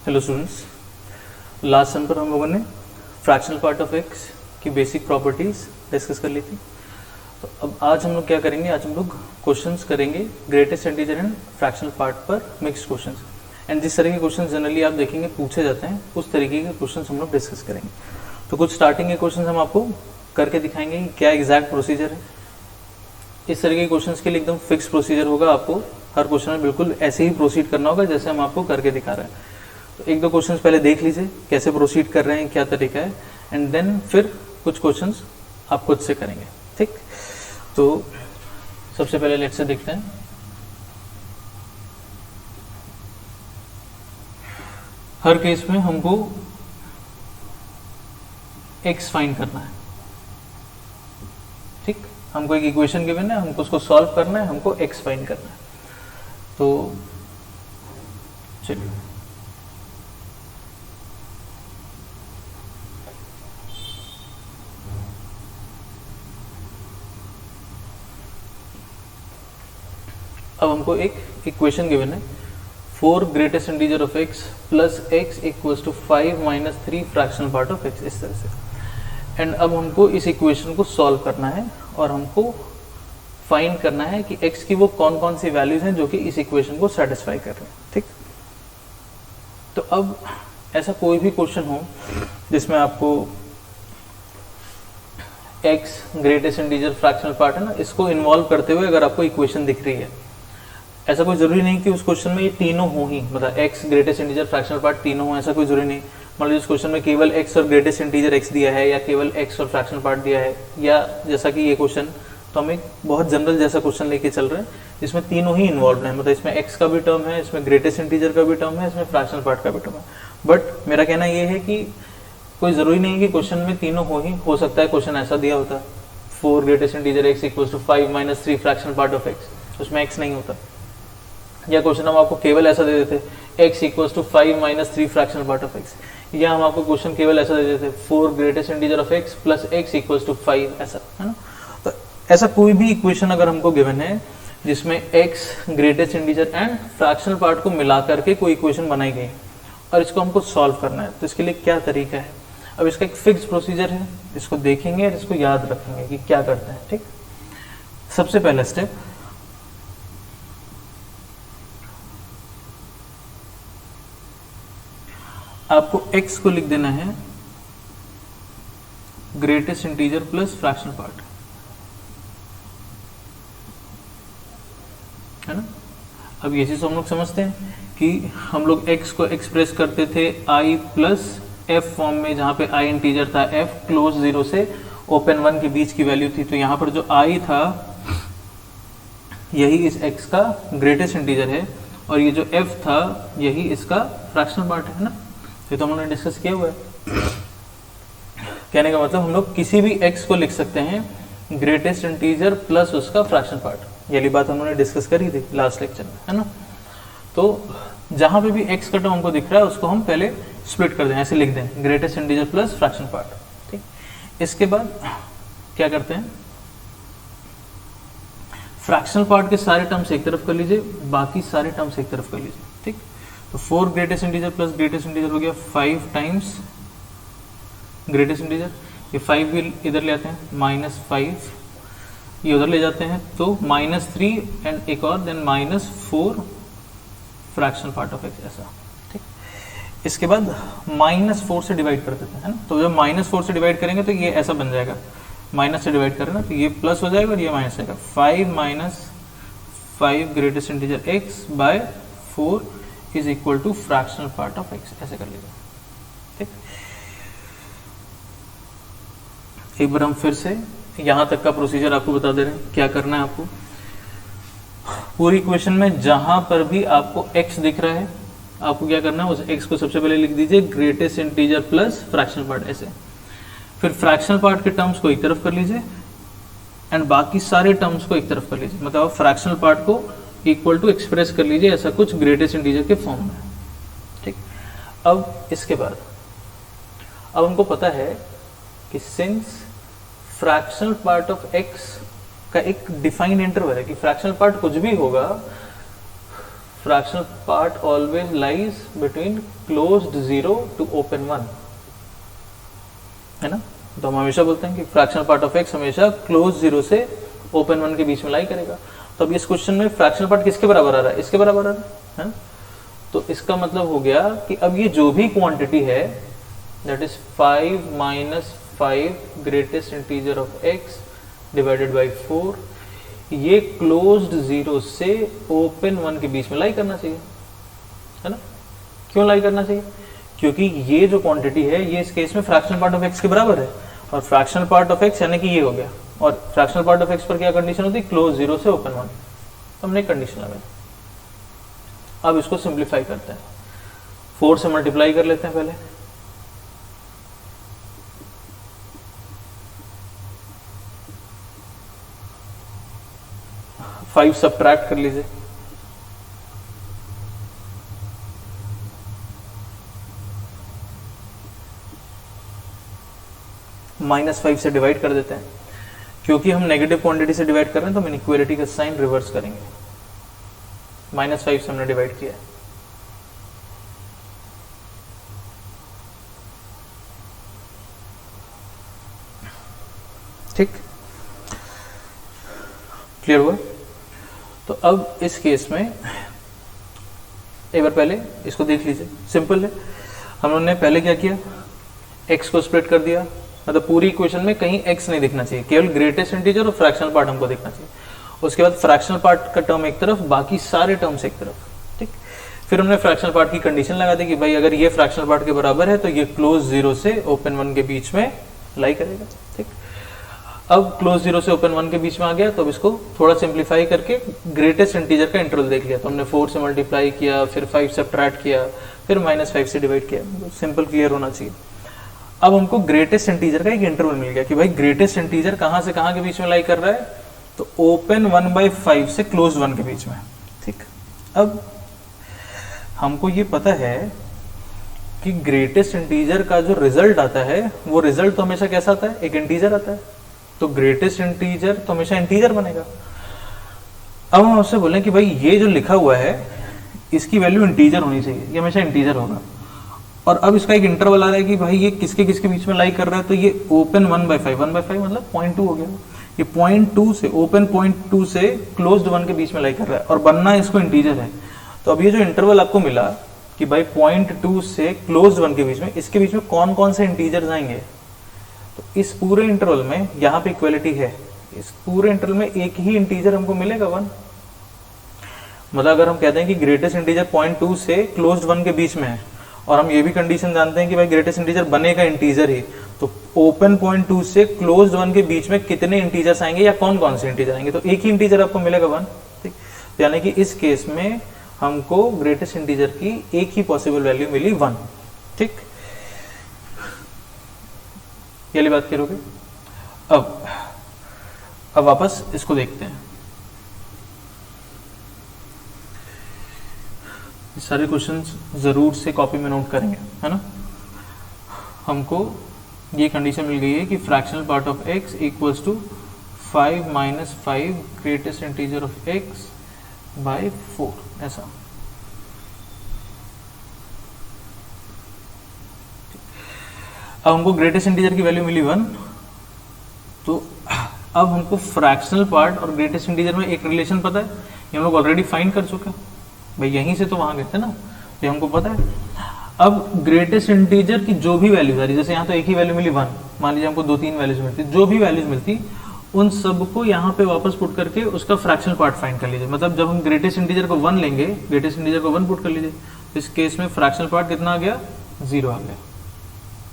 Hello students, last sem पर हम लोगों ने फ्रैक्शनल पार्ट ऑफ एक्स की बेसिक प्रॉपर्टीज डिस्कस कर ली थी। तो अब आज हम लोग क्या करेंगे, आज हम लोग क्वेश्चंस करेंगे greatest integer and fractional part पर मिक्स्ड क्वेश्चंस। एंड जिस तरह के क्वेश्चंस जनरली आप देखेंगे पूछे जाते हैं, उस तरीके के क्वेश्चंस हम लोग डिस्कस करेंगे। तो कुछ स्टार्टिंग के क्वेश्चंस हम आपको करके दिखाएंगे कि क्या एग्जैक्ट प्रोसीजर है। इस तरह के क्वेश्चंस के लिए एकदम फिक्स प्रोसीजर होगा, आपको हर क्वेश्चन में बिल्कुल ऐसे ही प्रोसीड करना होगा जैसे हम आपको करके दिखा रहे हैं। तो एक दो क्वेश्चंस पहले देख लीजिए कैसे प्रोसीड कर रहे हैं, क्या तरीका है, एंड देन फिर कुछ क्वेश्चंस आप खुद से करेंगे। ठीक, तो सबसे पहले लेट से देखते हैं। हर केस में हमको x फाइंड करना है। ठीक, हमको एक इक्वेशन गिवन है, हमको उसको सॉल्व करना है, हमको x फाइंड करना है। तो चलिए अब हमको एक इक्वेशन गिवन है, 4 greatest integer of x plus x equals to 5 minus 3 fractional part of x, इस तरह से। एंड अब हमको इस इक्वेशन को सॉल्व करना है और हमको फाइंड करना है कि x की वो कौन कौन सी वैल्यूज हैं जो कि इस इक्वेशन को सेटिस्फाई कर रहे हैं। ठीक, तो अब ऐसा कोई भी क्वेश्चन हो जिसमें आपको x greatest integer fractional part है ना, इसको इन्वॉल्व करते हुए अगर आपको इक्वेशन दिख रही है, ऐसा कोई जरूरी नहीं कि उस क्वेश्चन में ये तीनों हो ही, मतलब x greatest integer fractional part तीनों हो, ऐसा कोई जरूरी नहीं। मान लीजिए इस क्वेश्चन में केवल x और ग्रेटेस्ट इंटीजर x दिया है, या केवल x और फ्रैक्शनल पार्ट दिया है, या जैसा कि ये क्वेश्चन, तो हम एक बहुत जनरल जैसा क्वेश्चन लेके चल रहे हैं जिसमें तीनों ही इन्वॉल्व है, मतलब इसमें x का भी टर्म है, इसमें ग्रेटेस्ट इंटीजर का भी टर्म है, इसमें फ्रैक्शनल पार्ट का भी टर्म है। बट मेरा कहना ये है कि कोई जरूरी नहीं कि क्वेश्चन में तीनों हो ही, हो सकता है क्वेश्चन ऐसा दिया होता है 4 greatest integer x equals to 5 minus 3 fractional part of x, उसमें x नहीं होता। या क्वेश्चन हम आपको केवल ऐसा दे देते x equals to 5 minus 3 fractional part of x, या हम आपको क्वेश्चन केवल ऐसा दे देते 4 greatest integer of x plus x equals to 5, ऐसा है ना। तो ऐसा कोई भी इक्वेशन अगर हमको गिवन है जिसमें x greatest integer and fractional part को मिला करके कोई इक्वेशन बनाई गई और इसको हमको सॉल्व करना है, तो इसके लिए क्या तरीका है। अब इसका एक फिक्स प्रोसीजर है, इसको देखेंगे और इसको याद रखेंगे कि क्या करते हैं। ठीक, सबसे पहला स्टेप, आपको x को लिख देना है greatest integer plus fractional part, है ना। अब ये चीज हम लोग समझते हैं कि हम लोग x को एक्सप्रेस करते थे i प्लस f फॉर्म में, जहां पे i इंटीजर था, f क्लोज 0 से ओपन 1 के बीच की वैल्यू थी। तो यहां पर जो i था यही इस x का ग्रेटेस्ट इंटीजर है, और ये जो f था यही इसका फ्रैक्शनल पार्ट है ना। ये तो हम लोगों ने डिस्कस किया हुआ है। कहने का मतलब हम लोग किसी भी x को लिख सकते हैं ग्रेटेस्ट इंटीजर प्लस उसका फ्रैक्शनल पार्ट, ये बात हम लोगों ने डिस्कस करी थी लास्ट लेक्चर में, है ना। तो जहां पे भी x का टर्म हमको दिख रहा है उसको हम पहले स्प्लिट कर दें, ऐसे लिख दें greatest integer plus fractional part. ठीक, इसके बाद क्या करते हैं, फ्रैक्शनल पार्ट के सारे टर्म्स एक तरफ कर लीजिए, बाकी सारे टर्म्स एक तरफ कर लीजिए। ठीक, तो 4 greatest integer plus greatest integer हो गया 5 टाइम्स ग्रेटेस्ट इंटीजर, ये 5 भी इधर ले आते हैं, माइनस 5 ये उधर ले जाते हैं, तो माइनस 3 एंड एक और, then minus 4 fractional part of x, ऐसा। ठीक, इसके बाद माइनस 4 से डिवाइड कर देते हैं, है ना। तो जब माइनस 4 से डिवाइड करेंगे तो ये ऐसा बन जाएगा, माइनस से डिवाइड करें ना तो ये प्लस हो जाएगा और ये माइनस आएगा, 5 minus 5 greatest integer x by 4 is equal to fractional part of x, ऐसे कर लीजिए। ठीक, एक बार हम फिर से यहां तक का प्रोसीजर आपको बता दे रहे हैं, क्या करना है आपको। पूरी इक्वेशन में जहां पर भी आपको x दिख रहा है, आपको क्या करना है, उस x को सबसे पहले लिख दीजिए greatest integer plus fractional part, ऐसे। फिर फ्रैक्शनल पार्ट के टर्म्स को एक तरफ कर लीजिए एंड बाकी सारे टर्म्स को एक तरफ कर लीजिए, मतलब आप फ्रैक्शनल पार्ट को इक्वल टू एक्सप्रेस कर लीजिए ऐसा कुछ ग्रेटेस्ट इंटीजर के फॉर्म में। ठीक, अब इसके बाद अब हमको पता है कि since fractional part of x का एक डिफाइंड इंटरवल है कि फ्रैक्शनल पार्ट कुछ भी होगा, fractional part always lies between closed 0 to open 1, है ना। तो हम हमेशा बोलते हैं कि फ्रैक्शनल पार्ट ऑफ x हमेशा क्लोज 0 से ओपन 1 के बीच में लाई करेगा। तो अब इस क्वेश्चन में फ्रैक्शनल पार्ट किसके बराबर आ रहा है, इसके बराबर आ रहा है। तो इसका मतलब हो गया कि अब ये जो भी क्वांटिटी है that is 5 minus 5 greatest integer of x divided by 4, ये क्लोज्ड 0 से ओपन 1 के बीच में लाई करना चाहिए, है ना। क्यों लाई करना चाहिए, क्योंकि ये जो क्वांटिटी है ये इस केस में फ्रैक्शनल पार्ट ऑफ x के बराबर है, और फ्रैक्शनल पार्ट ऑफ x यानी कि ये हो गया, और फ्रैक्शनल पार्ट ऑफ x पर क्या कंडीशन होती है, क्लोज 0 से ओपन 1। तो हमने कंडीशन लगाई। अब इसको सिंप्लीफाई करते हैं, 4 से मल्टीप्लाई कर लेते हैं पहले। फाइव सब्ट्रैक्ट कर लीजिए, -5 से डिवाइड कर देते हैं। क्योंकि हम नेगेटिव क्वांटिटी से डिवाइड कर रहे हैं तो हम इनइक्वालिटी का साइन रिवर्स करेंगे। -5 से हमने डिवाइड किया है। ठीक, क्लियर हुआ। तो अब इस केस में एक बार पहले इसको देख लीजिए, सिंपल है। हम लोगों ने पहले क्या किया, x को स्प्लिट कर दिया, मतलब पूरी इक्वेशन में कहीं x नहीं दिखना चाहिए, केवल ग्रेटेस्ट इंटीजर और फ्रैक्शनल पार्ट हमको दिखना चाहिए। उसके बाद फ्रैक्शनल पार्ट का टर्म एक तरफ, बाकी सारे टर्म्स एक तरफ। ठीक, फिर हमने फ्रैक्शनल पार्ट की कंडीशन लगा दी कि भाई अगर ये फ्रैक्शनल पार्ट के बराबर है तो ये क्लोज 0 से ओपन 1 के बीच में लाई करेगा। ठीक, अब क्लोज 0 से ओपन 1 के बीच में आ गया, तो अब इसको थोड़ा सिंप्लीफाई करके ग्रेटेस्ट इंटीजर का इंटरवल देख लिया। तो हमने 4 से मल्टीप्लाई किया, फिर 5 सब्ट्रैक्ट किया, फिर -5 से डिवाइड किया। सिंपल क्लियर होना चाहिए। अब हमको ग्रेटेस्ट इंटीजर का एक इंटरवल मिल गया कि भाई ग्रेटेस्ट इंटीजर कहां से कहां के बीच में लाई कर रहा है, तो ओपन 1/5 से क्लोज 1 के बीच में। ठीक, अब हमको ये पता है कि ग्रेटेस्ट इंटीजर का जो रिजल्ट आता है वो रिजल्ट तो हमेशा कैसा आता है, एक इंटीजर आता है। तो ग्रेटेस्ट इंटीजर तो हमेशा इंटीजर बनेगा। अब हम आपसे बोलें कि भाई ये जो लिखा हुआ है इसकी वैल्यू इंटीजर होनी चाहिए, ये हमेशा इंटीजर होगा। और अब इसका एक इंटरवल आ रहा है कि भाई ये किसके किसके बीच में लाई कर रहा है, तो ये ओपन 1/5 मतलब 0.2 हो गया। ये 0.2 से ओपन 0.2 से क्लोज्ड 1 के बीच में लाई कर रहा है, और बनना इसको इंटीजर है। तो अब ये जो इंटरवल आपको मिला कि भाई 0.2 से क्लोज्ड 1 के बीच में, इसके बीच में कौन कौन से इंटीजर्स आएंगे, तो इस पूरे इंटरवल में यहाँ पे इक्वलिटी है, इस पूरे इंटरवल में एक ही इंटीजर हमको मिलेगा 1। मतलब अगर हम कहते हैं कि ग्रेटेस्ट इंटीजर 0.2 से क्लोज्ड 1 के बीच में है, और हम ये भी कंडीशन जानते हैं कि भाई ग्रेटेस्ट इंटीजर बनेगा इंटीजर ही, तो ओपन 0.2 से क्लोज्ड 1 के बीच में कितने इंटीजर्स आएंगे या कौन कौन से इंटीजर आएंगे, तो एक ही इंटीजर आपको मिलेगा 1। ठीक, यानी कि इस केस में हमको ग्रेटेस्ट इंटीजर की एक ही पॉसिबल वैल्यू मिली 1। ठीक, ये वाली बात करोगे। अब वापस इसको देखते हैं। सारे क्वेश्चंस जरूर से कॉपी में नोट करेंगे, है ना। हमको ये कंडीशन मिल गई है कि fractional part of x equals to 5 - 5 greatest integer of x by 4, ऐसा। अब हमको ग्रेटेस्ट इंटीजर की वैल्यू मिली 1, तो अब हमको फ्रैक्शनल पार्ट और ग्रेटेस्ट इंटीजर में एक रिलेशन पता है, ये हम लोग ऑलरेडी फाइंड कर चुके हैं भाई, यहीं से तो वहां गए थे ना, ये हमको पता है। अब ग्रेटेस्ट इंटीजर की जो भी वैल्यूज आ रही, जैसे यहाँ तो एक ही वैल्यू मिली 1, मान लीजिए हमको 2-3 वैल्यूज मिलती, जो भी वैल्यूज मिलती उन सबको यहाँ पे वापस पुट करके उसका फ्रैक्शनल पार्ट फाइंड कर लीजिए। मतलब जब हम ग्रेटेस्ट इंटीजर को 1 लेंगे, ग्रेटेस्ट इंटीजर को 1 पुट कर लीजिए, तो इस केस में फ्रैक्शनल पार्ट कितना आ गया, 0 आ गया।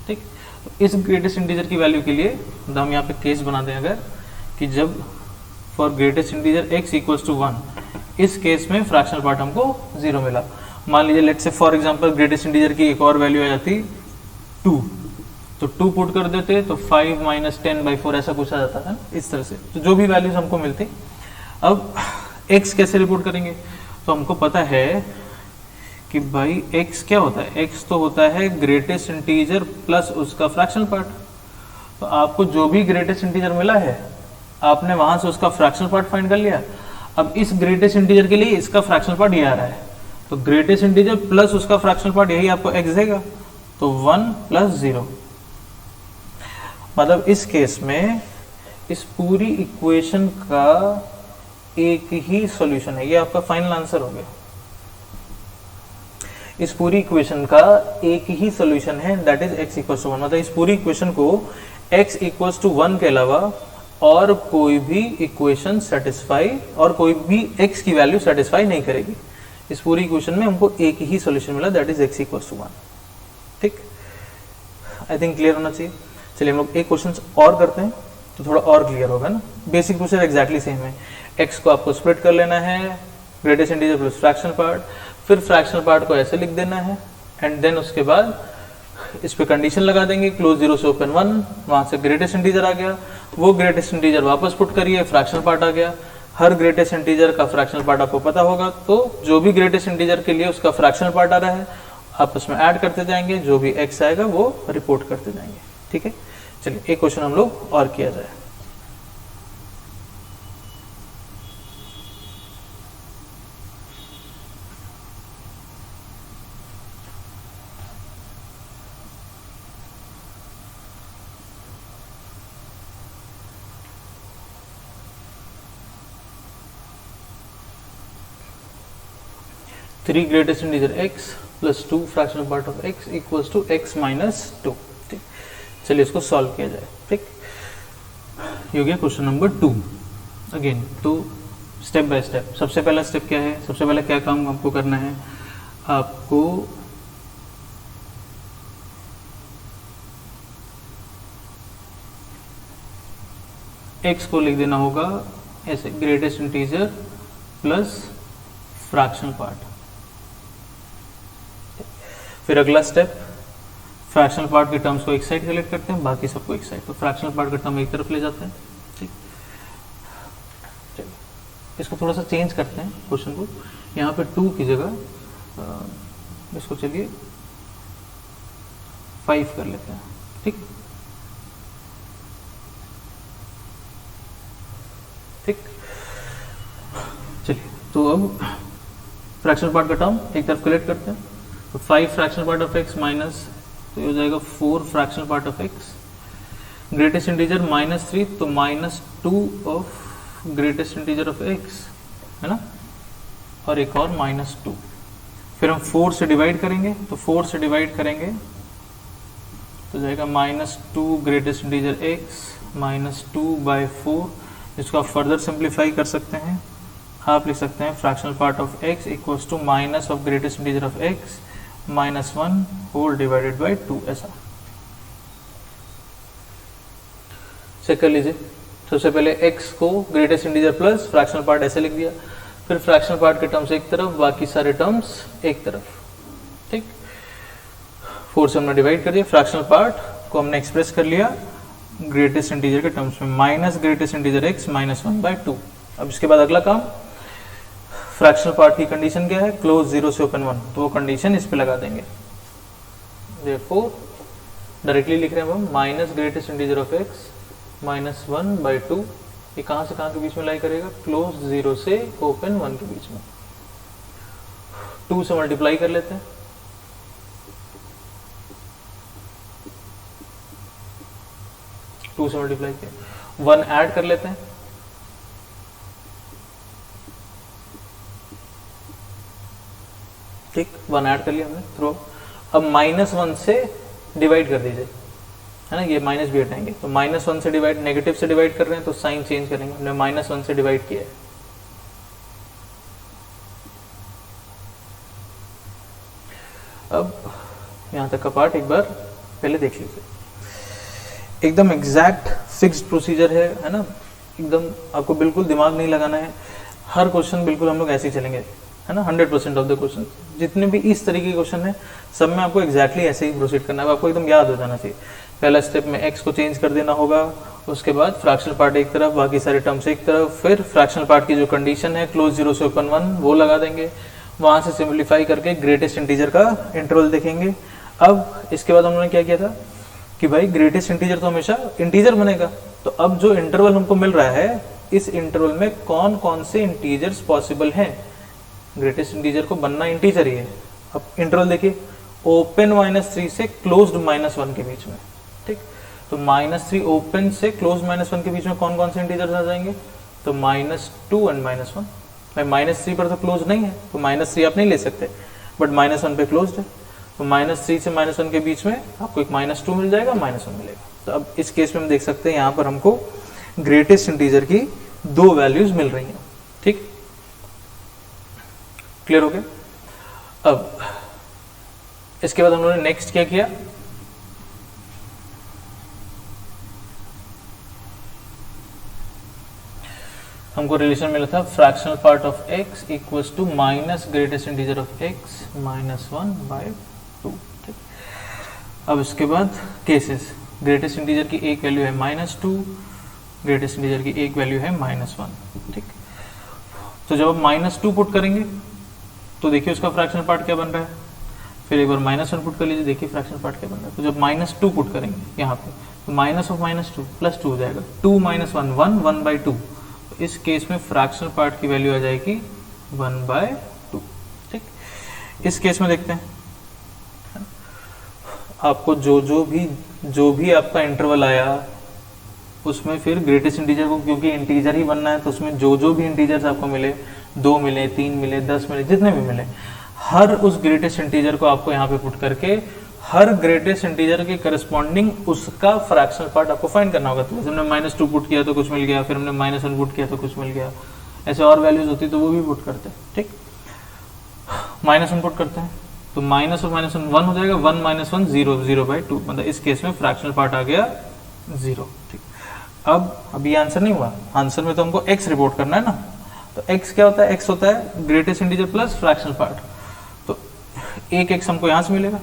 ठीक, तो इस ग्रेटेस्ट इंटीजर की वैल्यू के लिए हम यहाँ पे केस बनाते हैं अगर, कि जब for greatest integer x equals to 1, इस केस में फ्रैक्शनल पार्ट हमको 0 मिला। मान लीजिए let's say for example greatest integer की एक और वैल्यू आ जाती 2, तो 2 पुट कर देते तो 5 - 10/4 ऐसा कुछ आ जाता है इस तरह से। तो जो भी वैल्यूज हमको मिलती, अब x कैसे रिपोर्ट करेंगे, तो हमको पता है कि भाई x क्या होता है, x तो होता है ग्रेटेस्ट इंटीजर प्लस उसका फ्रैक्शनल पार्ट। तो आपको जो भी ग्रेटेस्ट इंटीजर मिला है आपने वहां से उसका फ्रैक्शनल पार्ट फाइंड कर लिया। अब इस ग्रेटेस्ट इंटीजर के लिए इसका फ्रैक्शनल पार्ट ये आ रहा है, तो ग्रेटेस्ट इंटीजर प्लस उसका फ्रैक्शनल पार्ट यही आपको x देगा, तो 1 + 0। मतलब इस केस में इस पूरी इक्वेशन का एक ही सॉल्यूशन है, ये आपका फाइनल आंसर हो गया। इस पूरी इक्वेशन का एक ही सॉल्यूशन है, दैट इज x = 1। मतलब इस पूरी इक्वेशन को x = 1 के अलावा और कोई भी इक्वेशन सेटिस्फाई और कोई भी x की वैल्यू सेटिस्फाई नहीं करेगी। इस पूरी इक्वेशन में हमको एक ही सॉल्यूशन मिला, दैट इज x = 1। ठीक, आई थिंक क्लियर होना चाहिए। चलिए हम लोग एक क्वेश्चन और करते हैं तो थोड़ा और क्लियर होगा ना। बेसिक प्रोसीजर एग्जैक्टली सेम है, x को आपको स्प्लिट कर लेना है, greatest integer plus fractional part, फिर फ्रैक्शनल पार्ट को ऐसे लिख देना है एंड देन उसके बाद इस पे कंडीशन लगा देंगे, क्लोज 0 से ओपन 1, वहां से ग्रेटेस्ट इंटीजर आ गया, वो ग्रेटेस्ट इंटीजर वापस पुट करिए, फ्रैक्शनल पार्ट आ गया। हर ग्रेटेस्ट इंटीजर का फ्रैक्शनल पार्ट आपको पता होगा, तो जो भी ग्रेटेस्ट इंटीजर के लिए उसका फ्रैक्शनल पार्ट आ रहा है आप उसमें ऐड करते जाएंगे, जो भी x आएगा वो रिपोर्ट करते जाएंगे। ठीक है, चलिए एक क्वेश्चन हम लोग और किया जाए। Three greatest integer x + 2 fractional part of x = x - 2। ठीक, चलिए इसको सॉल्व किया जाए। ठीक, ये हो गया क्वेश्चन नंबर 2। अगेन तो स्टेप बाय स्टेप, सबसे पहला स्टेप क्या है, सबसे पहला क्या काम आपको करना है, आपको x को लिख देना होगा ऐसे, greatest integer plus fractional part. फिर अगला स्टेप, फ्रैक्शनल पार्ट के टर्म्स को एक साइड कलेक्ट करते हैं, बाकी सबको एक साइड, तो फ्रैक्शनल पार्ट का टर्म एक तरफ ले जाते हैं। ठीक, चलिए इसको थोड़ा सा चेंज करते हैं क्वेश्चन को, यहाँ पे 2 की जगह इसको चलिए 5 कर लेते हैं। ठीक, ठीक, चलिए तो अब फ्रैक्शनल पार्ट का टर्म एक तरफ कलेक्ट करते हैं, तो 5 fractional part of x minus, तो ये हो जाएगा 4 fractional part of x, greatest integer -3, तो -2 of greatest integer of x, है ना, और एक और -2। फिर हम 4 से डिवाइड करेंगे, तो 4 से डिवाइड करेंगे तो जाएगा -2 ग्रेटेस्ट इंटीजर x -2/4। इसको आप फर्दर सिंप्लीफाई कर सकते हैं, आप लिख सकते हैं fractional part of x = minus of greatest integer of x -1 whole divided by 2। ऐसा चेक कर लीजिए। सबसे पहले x को greatest integer plus fractional part ऐसे लिख दिया, फिर फ्रैक्शनल पार्ट के टर्म्स एक तरफ, बाकी सारे टर्म्स एक तरफ। ठीक, 4 से हमने डिवाइड कर दिया, फ्रैक्शनल पार्ट को हमने एक्सप्रेस कर लिया ग्रेटेस्ट इंटीजर के टर्म्स में, माइनस ग्रेटेस्ट इंटीजर x -1/2। अब इसके बाद अगला काम, फ्रैक्शनल पार्ट की कंडीशन क्या है, क्लोज 0 से ओपन 1, तो वो कंडीशन इस पे लगा देंगे। देयरफॉर डायरेक्टली लिख रहे हैं हम minus greatest integer of x -1/2, ये कहां से कहां के बीच में लाई करेगा, क्लोज 0 से ओपन 1 के बीच में। 2 से मल्टीप्लाई कर लेते हैं, टू से मल्टीप्लाई किया, 1 ऐड कर लेते हैं, ठीक, 1 ऐड कर लिया हमने थ्रू। अब -1 से डिवाइड कर दीजिए, है ना, ये माइनस भी हटाएंगे, तो -1 से डिवाइड, नेगेटिव से डिवाइड कर रहे हैं तो साइन चेंज करेंगे, हमने -1 से डिवाइड किया है। अब यहां तक का पार्ट एक बार पहले देख लीजिए, एकदम एग्जैक्ट फिक्स्ड प्रोसीजर है ना, एकदम आपको बिल्कुल दिमाग नहीं लगाना है, हर क्वेश्चन बिल्कुल हम लोग ऐसे ही चलेंगे, है ना। 100% ऑफ द क्वेश्चन जितने भी इस तरीके के क्वेश्चन है सब में आपको एग्जैक्टली ऐसे ही प्रोसीड करना है, आपको एकदम याद हो जाना चाहिए। पहला स्टेप में x को चेंज कर देना होगा, उसके बाद फ्रैक्शनल पार्ट एक तरफ, बाकी सारे टर्म्स एक तरफ, फिर फ्रैक्शनल पार्ट की जो कंडीशन है क्लोज 0 से ओपन 1 वो लगा देंगे, वहां से सिंप्लीफाई करके ग्रेटेस्ट इंटीजर का इंटरवल देखेंगे। अब इसके बाद उन्होंने क्या किया था कि भाई ग्रेटेस्ट इंटीजर तो हमेशा इंटीजर बनेगा, तो अब जो इंटरवल हमको मिल रहा है इस इंटरवल में कौन कौन से इंटीजर्स पॉसिबल हैं ग्रेटेस्ट इंटीजर को बनना इंटीजर ही है। अब इंटरवल देखिए, ओपन -3 से क्लोज्ड -1 के बीच में, ठीक। तो -3 ओपन से क्लोज्ड -1 के बीच में कौन कौन से इंटीजर्स आ जाएंगे, तो -2 एंड -1। भाई -3 पर तो क्लोज नहीं है, तो -3 आप नहीं ले सकते, बट -1 पे क्लोज्ड है, तो -3 से -1 के बीच में आपको एक -2 मिल जाएगा, -1 मिलेगा। तो अब इस केस में हम देख सकते हैं यहाँ पर हमको ग्रेटेस्ट इंटीजर की 2 वैल्यूज मिल रही हैं, ठीक। क्लियर हो गया। अब इसके बाद हम लोगों ने नेक्स्ट क्या किया, हमको रिलेशन मिला था fractional part of x equals to minus greatest integer of x -1/2, ठीक। अब इसके बाद केसेस, ग्रेटेस्ट इंटीजर की एक वैल्यू है -2, ग्रेटेस्ट इंटीजर की एक वैल्यू है -1, ठीक। तो जब आप -2 पुट करेंगे तो देखिए उसका फ्रैक्शनल पार्ट क्या बन रहा है, फिर एक बार -1 पुट कर लीजिए, देखिए फ्रैक्शनल पार्ट क्या बन रहा है। तो जब -2 पुट करेंगे यहाँ पे, तो माइनस ऑफ -2 +2 हो जाएगा, 2 - 1 1 1/2। तो इस केस में फ्रैक्शनल पार्ट की वैल्यू आ जाएगी 1/2, ठीक। इस केस में देखते हैं आपको जो भी आपका इंटरवल आया उसमें फिर ग्रेटेस्ट इंटीजर को, क्योंकि इंटीजर ही बनना है, तो उसमें जो भी इंटीजर्स आपको मिले, 2 मिले, 3 मिले, 10 मिले, जितने भी मिले, हर उस ग्रेटेस्ट इंटीजर को आपको यहाँ पे पुट करके हर ग्रेटेस्ट इंटीजर के करस्पॉन्डिंग उसका फ्रैक्शनल पार्ट आपको फाइंड करना होगा। तो जैसे हमने -2 पुट किया तो कुछ मिल गया, फिर हमने -1 पुट किया तो कुछ मिल गया, ऐसे और वैल्यूज होती तो वो भी पुट करते हैं, ठीक। -1 पुट करते हैं तो माइनस और -1 1 हो जाएगा, 1 - 1 0 0/2, मतलब इस केस में फ्रैक्शनल पार्ट आ गया 0, ठीक। अब ये आंसर नहीं हुआ, आंसर में तो हमको x रिपोर्ट करना है ना। तो x क्या होता है, x होता है greatest integer plus fractional part. तो एक x हमको यहाँ से मिलेगा,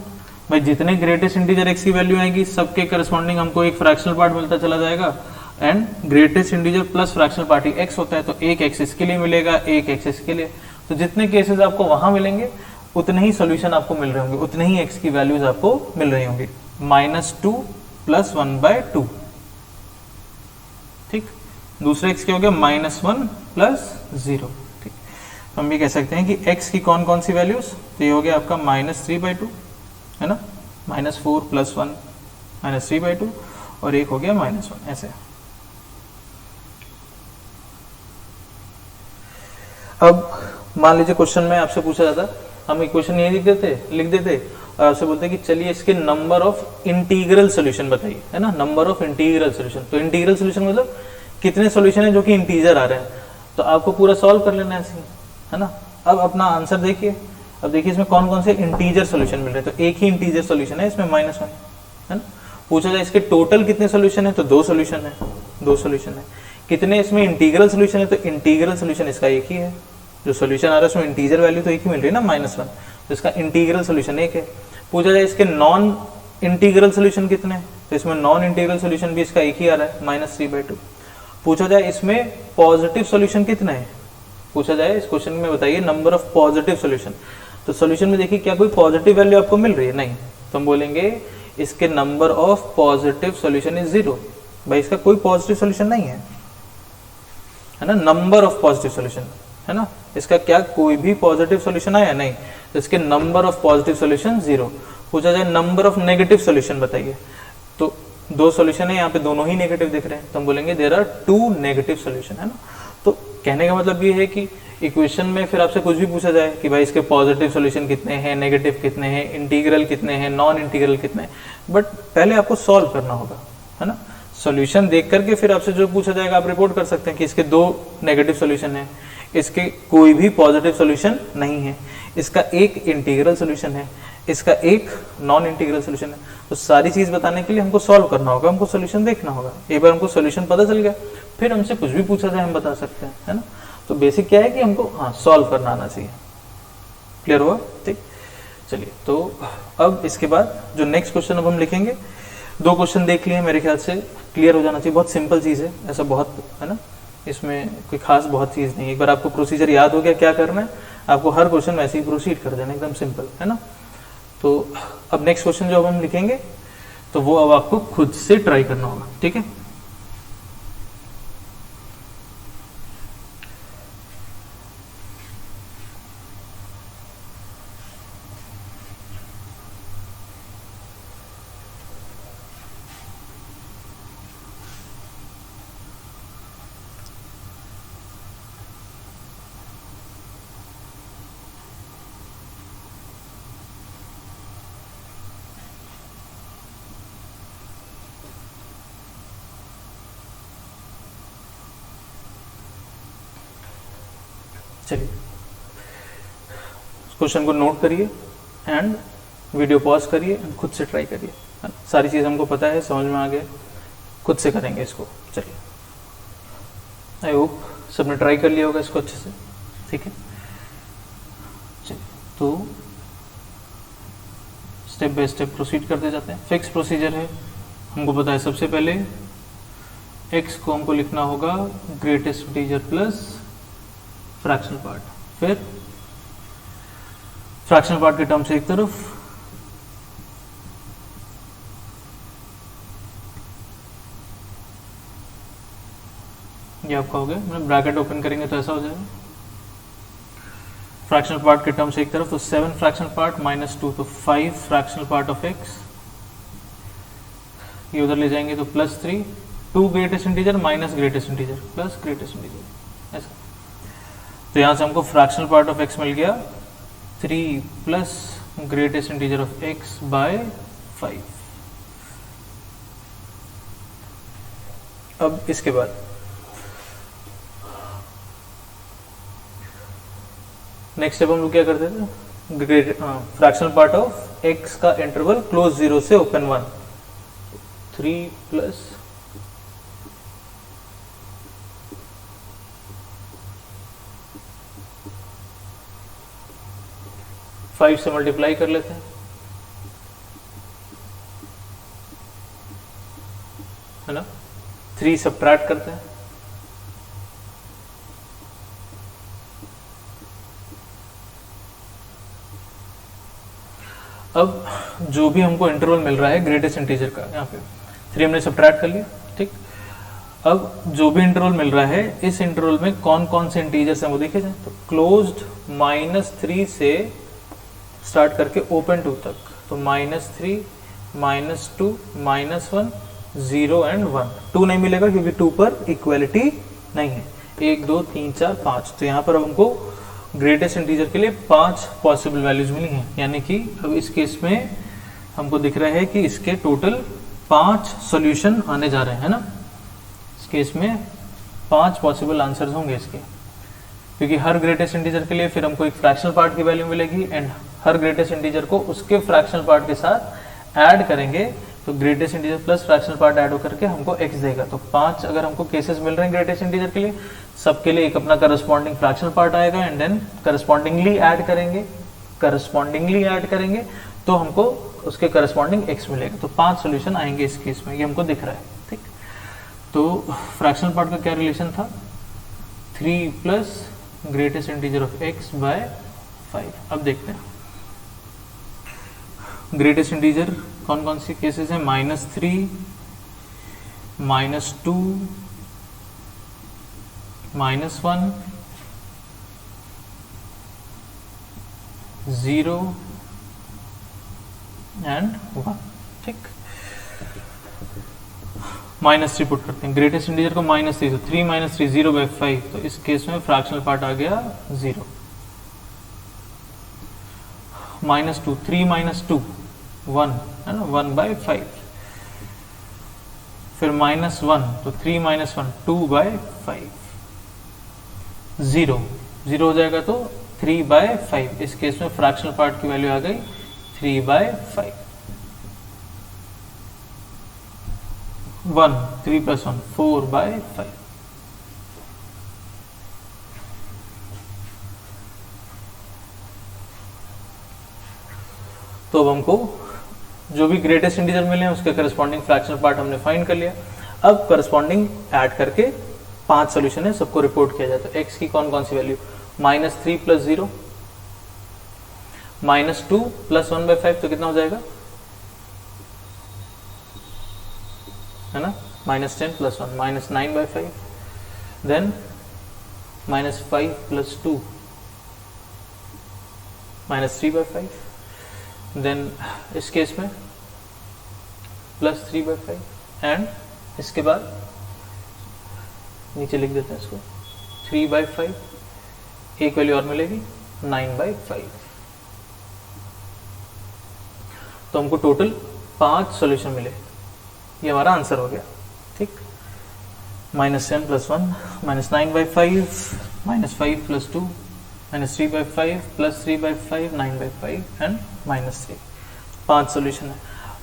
भाई जितने ग्रेटेस्ट इंटीजर x की वैल्यू आएगी सबके करस्पॉन्डिंग हमको एक फ्रैक्शनल पार्ट मिलता चला जाएगा, and greatest integer plus fractional part x होता है, तो एक x इसके लिए मिलेगा, एक x इसके लिए। तो जितने केसेस आपको वहां मिलेंगे उतने ही सोल्यूशन आपको मिल रहे होंगे, उतने ही x की वैल्यूज आपको मिल रही होंगी, -2 + 1/2, ठीक। दूसरा x क्या हो गया, -1 + 0, ठीक। हम भी कह सकते हैं कि x की कौन कौन सी वैल्यूज, तो ये हो गया आपका -3/2 है ना, -4 + 1 -3/2, और एक हो गया -1, ऐसे। अब मान लीजिए क्वेश्चन में आपसे पूछा जाता, हम इक्वेशन यही लिख देते और आपसे बोलते कि चलिए इसके नंबर ऑफ इंटीग्रल सॉल्यूशन बताइए, है ना, नंबर ऑफ इंटीग्रल सॉल्यूशन। तो इंटीग्रल सॉल्यूशन मतलब कितने सॉल्यूशन है जो कि इंटीजर आ रहे हैं, तो आपको पूरा सॉल्व कर लेना है ऐसे, है ना। अब अपना आंसर देखिए, अब देखिए इसमें कौन कौन से इंटीजर सॉल्यूशन मिल रहे हैं, तो एक ही इंटीजर सॉल्यूशन है इसमें -1, है ना। पूछा जाए इसके टोटल कितने सॉल्यूशन है, तो 2 सॉल्यूशन है, 2 सॉल्यूशन है। कितने इसमें इंटीग्रल सॉल्यूशन है, तो इंटीग्रल सॉल्यूशन इसका एक ही है, जो सॉल्यूशन आ रहा है उसमें इंटीजर वैल्यू तो एक ही मिल रही है ना, -1, तो इसका इंटीग्रल सॉल्यूशन एक है। पूछा जाए इसके नॉन इंटीग्रल सॉल्यूशन कितने हैं, तो इसमें नॉन इंटीग्रल सॉल्यूशन भी इसका एक ही आ रहा है, -3/2। पूछा जाए इसमें पॉजिटिव सॉल्यूशन कितने हैं, पूछा जाए इस क्वेश्चन में बताइए नंबर ऑफ पॉजिटिव सॉल्यूशन, तो सॉल्यूशन में देखिए क्या कोई पॉजिटिव वैल्यू आपको मिल रही है, नहीं, तो हम बोलेंगे इसके number of positive solution is 0, भाई इसका कोई पॉजिटिव सॉल्यूशन नहीं है ना, नंबर ऑफ पॉजिटिव सॉल्यूशन, है ना, इसका क्या कोई भी पॉजिटिव सॉल्यूशन आया, नहीं, तो इसके नंबर ऑफ पॉजिटिव सॉल्यूशन 0। पूछा जाए नंबर ऑफ नेगेटिव सॉल्यूशन बताइए, तो 2 सॉल्यूशन है यहाँ पे, दोनों ही नेगेटिव दिख रहे हैं, तो हम बोलेंगे देयर आर 2 नेगेटिव सॉल्यूशन, है ना। तो कहने का मतलब ये है कि इक्वेशन में फिर आपसे कुछ भी पूछा जाए कि भाई इसके पॉजिटिव सॉल्यूशन कितने हैं, नेगेटिव कितने हैं, इंटीग्रल कितने हैं, नॉन इंटीग्रल कितने हैं, बट पहले आपको सॉल्व करना होगा, है ना। सॉल्यूशन देख करके फिर आपसे जो पूछा जाएगा आप रिपोर्ट कर सकते हैं कि इसके 2 नेगेटिव सॉल्यूशन है, इसके कोई भी पॉजिटिव सॉल्यूशन नहीं है, इसका एक इंटीग्रल सॉल्यूशन है, इसका एक नॉन इंटीग्रल सॉल्यूशन है। तो सारी चीज बताने के लिए हमको सॉल्व करना होगा, हमको सॉल्यूशन देखना होगा। एक बार हमको सॉल्यूशन पता चल गया फिर हमसे कुछ भी पूछा जाए हम बता सकते हैं, है ना। तो बेसिक क्या है कि हमको सॉल्व करना आना चाहिए। क्लियर हुआ, ठीक। चलिए, तो अब इसके बाद जो नेक्स्ट क्वेश्चन अब हम लिखेंगे, 2 क्वेश्चन देख लिए मेरे ख्याल से क्लियर हो जाना चाहिए। बहुत सिंपल चीज है, ऐसा बहुत, है ना, इसमें कोई खास बहुत चीज नहीं है। एक बार आपको प्रोसीजर याद हो गया क्या करना है, आपको हर क्वेश्चन वैसे ही प्रोसीड कर देना, एकदम सिंपल, है ना। तो अब नेक्स्ट क्वेश्चन जो अब हम लिखेंगे तो वो अब आपको खुद से ट्राई करना होगा, ठीक है। चलिए क्वेश्चन को नोट करिए एंड वीडियो पॉज करिए एंड खुद से ट्राई करिए। सारी चीज़ हमको पता है, समझ में आ गया, खुद से करेंगे इसको। चलिए आई होप सबने ट्राई कर लिया होगा इसको अच्छे से, ठीक है। चलिए तो स्टेप बाय स्टेप प्रोसीड करते जाते हैं। फिक्स प्रोसीजर है, हमको पता है सबसे पहले x को हमको लिखना होगा greatest integer plus fractional part, फिर फ्रैक्शनल पार्ट के टर्म्स एक तरफ, ये आपका हो गया। मतलब ब्रैकेट ओपन करेंगे तो ऐसा हो जाएगा, फ्रैक्शनल पार्ट के टर्म्स एक तरफ, तो 7 फ्रैक्शनल पार्ट माइनस 2 तो 5 फ्रैक्शनल पार्ट ऑफ x, ये उधर ले जाएंगे तो plus 3, 2 greatest integer minus greatest integer plus greatest integer, ऐसा। तो यहां से हमको फ्रैक्शनल पार्ट ऑफ x मिल गया 3 plus greatest integer of x by 5। अब इसके बाद नेक्स्ट स्टेप हम लोग क्या करते थे, फ्रैक्शनल पार्ट ऑफ x का इंटरवल क्लोज 0 से ओपन 1, 3 प्लस फाइव से मल्टीप्लाई कर लेते हैं, है ना, 3 सबट्रैक्ट करते हैं, अब जो भी हमको इंटरवल मिल रहा है ग्रेटेस्ट इंटीजर का, यहाँ पे 3 हमने सबट्रैक्ट कर लिया, ठीक। अब जो भी इंटरवल मिल रहा है इस इंटरवल में कौन कौन से इंटीजर्स हैं वो देखे जाए, तो क्लोज्ड -3 से स्टार्ट करके ओपन 2 तक, तो -3, -2, -1, 0 एंड 1। 2 नहीं मिलेगा क्योंकि 2 पर इक्वालिटी नहीं है, 1 2 3 4 5, तो यहाँ पर अब हमको ग्रेटेस्ट इंटीजर के लिए 5 पॉसिबल वैल्यूज मिली हैं, यानी कि अब इस केस में हमको दिख रहा है कि इसके टोटल 5 सॉल्यूशन आने जा रहे हैं, है ना। इस केस में 5 पॉसिबल आंसर्स होंगे इसके, क्योंकि हर ग्रेटेस्ट इंटीजर के लिए फिर हमको एक फ्रैक्शनल पार्ट की वैल्यू मिलेगी एंड हर ग्रेटेस्ट इंटीजर को उसके फ्रैक्शनल पार्ट के साथ ऐड करेंगे, तो greatest integer plus fractional part add करके हमको x देगा। तो 5 अगर हमको केसेस मिल रहे हैं ग्रेटेस्ट इंटीजर के लिए, सबके लिए एक अपना करस्पॉन्डिंग फ्रैक्शनल पार्ट आएगा एंड देन करस्पॉन्डिंगली ऐड करेंगे तो हमको उसके करस्पॉन्डिंग x मिलेगा। तो 5 सॉल्यूशन आएंगे इस केस में, ये हमको दिख रहा है, ठीक। तो फ्रैक्शनल पार्ट का क्या रिलेशन था, 3 plus greatest integer of x by 5। अब देखते हैं ग्रेटेस्ट इंटीजर कौन कौन सी केसेस हैं, -3, -2, -1, 0 एंड 1, ठीक। -3 पुट करते हैं, ग्रेटेस्ट इंटीजर को -3, तो 3 - 3 0 बाय 5, तो इस केस में फ्रैक्शनल पार्ट आ गया 0। -2, 3 - 2 1, है ना, 1 बाय 5, फिर -1, तो 3 - 1 2 बाय 5, 0 हो जाएगा तो 3 बाय 5, इस केस में फ्रैक्शनल पार्ट की वैल्यू आ गई 3 बाय 5, 1 3 + 1 4 बाय 5। तो अब हमको जो भी ग्रेटेस्ट इंटीजर मिले हैं उसके करस्पॉन्डिंग फ्रैक्शनल पार्ट हमने फाइंड कर लिया। अब करस्पॉन्डिंग ऐड करके 5 सॉल्यूशन है, सबको रिपोर्ट किया जाए। तो x की कौन कौन सी वैल्यू, -3 + 0, -2 + 1 बाय 5, तो कितना हो जाएगा, है ना, -10 + 1 -9 बाय 5, देन -5 + 2 -3 बाय 5, देन इस केस में +3 बाय 5 एंड इसके बाद नीचे लिख देते हैं इसको 3 बाय 5, एक वैल्यू और मिलेगी 9 बाय 5। तो हमको टोटल 5 सॉल्यूशन मिले, ये हमारा आंसर हो गया, ठीक। -10 + 1 -9 बाय 5 -5 + 2 -3/5 +3/5 9/5 एंड -3, 5 सोल्यूशन है।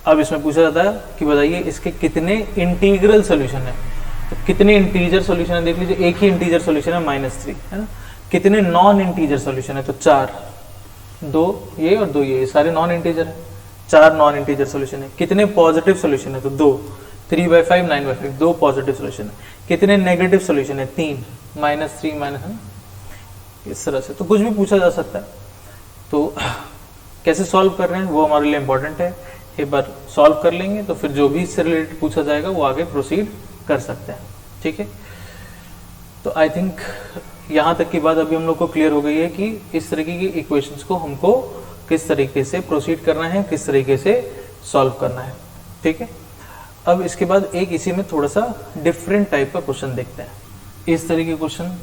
अब इसमें पूछा जाता है कि बताइए इसके कितने इंटीग्रल सोल्यूशन है। तो कितने इंटीजर सोल्यूशन है देख लीजिए, एक ही इंटीजर सोल्यूशन है -3 है ना। कितने नॉन इंटीजर सोल्यूशन है, तो 4, 2 ये और 2 ये सारे नॉन इंटीजर है, 4 नॉन इंटीजर सोल्यूशन है। कितने पॉजिटिव सोल्यूशन है, तो 2, 3/5 9/5 2 पॉजिटिव सोल्यूशन है। कितने नेगेटिव सोल्यूशन है, 3, -3 है इस तरह से। तो कुछ भी पूछा जा सकता है, तो कैसे सॉल्व कर रहे हैं वो हमारे लिए इंपॉर्टेंट है। एक बार सॉल्व कर लेंगे तो फिर जो भी इससे रिलेटेड पूछा जाएगा वो आगे प्रोसीड कर सकते हैं, ठीक है। तो आई थिंक यहाँ तक की बात अभी हम लोग को क्लियर हो गई है कि इस तरीके की इक्वेशंस को हमको किस तरीके से प्रोसीड करना है, किस तरीके से सॉल्व करना है, ठीक है। अब इसके बाद एक इसी में थोड़ा सा डिफरेंट टाइप का क्वेश्चन देखते हैं। इस तरीके के क्वेश्चन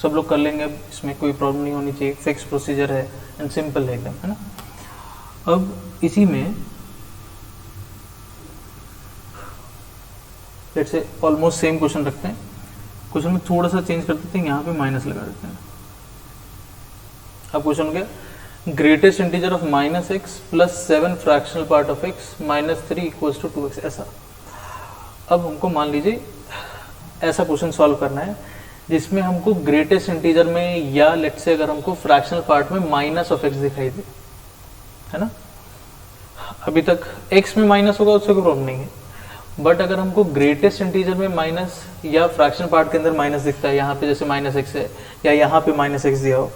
सब लोग कर लेंगे, इसमें कोई प्रॉब्लम नहीं होनी चाहिए, फिक्स प्रोसीजर है एंड सिंपल है एकदम, है ना। अब इसी में let's say almost same question रखते हैं, क्वेश्चन में थोड़ा सा चेंज कर देते हैं, यहाँ पे माइनस लगा देते हैं। अब क्वेश्चन क्या, greatest integer of -x + 7 fractional part of x -3 = 2x, ऐसा। अब हमको मान लीजिए ऐसा क्वेश्चन सॉल्व करना है जिसमें हमको ग्रेटेस्ट इंटीजर में या लेट्स से अगर हमको फ्रैक्शनल पार्ट में -x दिखाई दे, है ना। अभी तक x में माइनस होगा उससे कोई प्रॉब्लम नहीं है, बट अगर हमको ग्रेटेस्ट इंटीजर में माइनस या फ्रैक्शन पार्ट के अंदर माइनस दिखता है, यहाँ पे जैसे -x है या यहाँ पे -x दिया हो,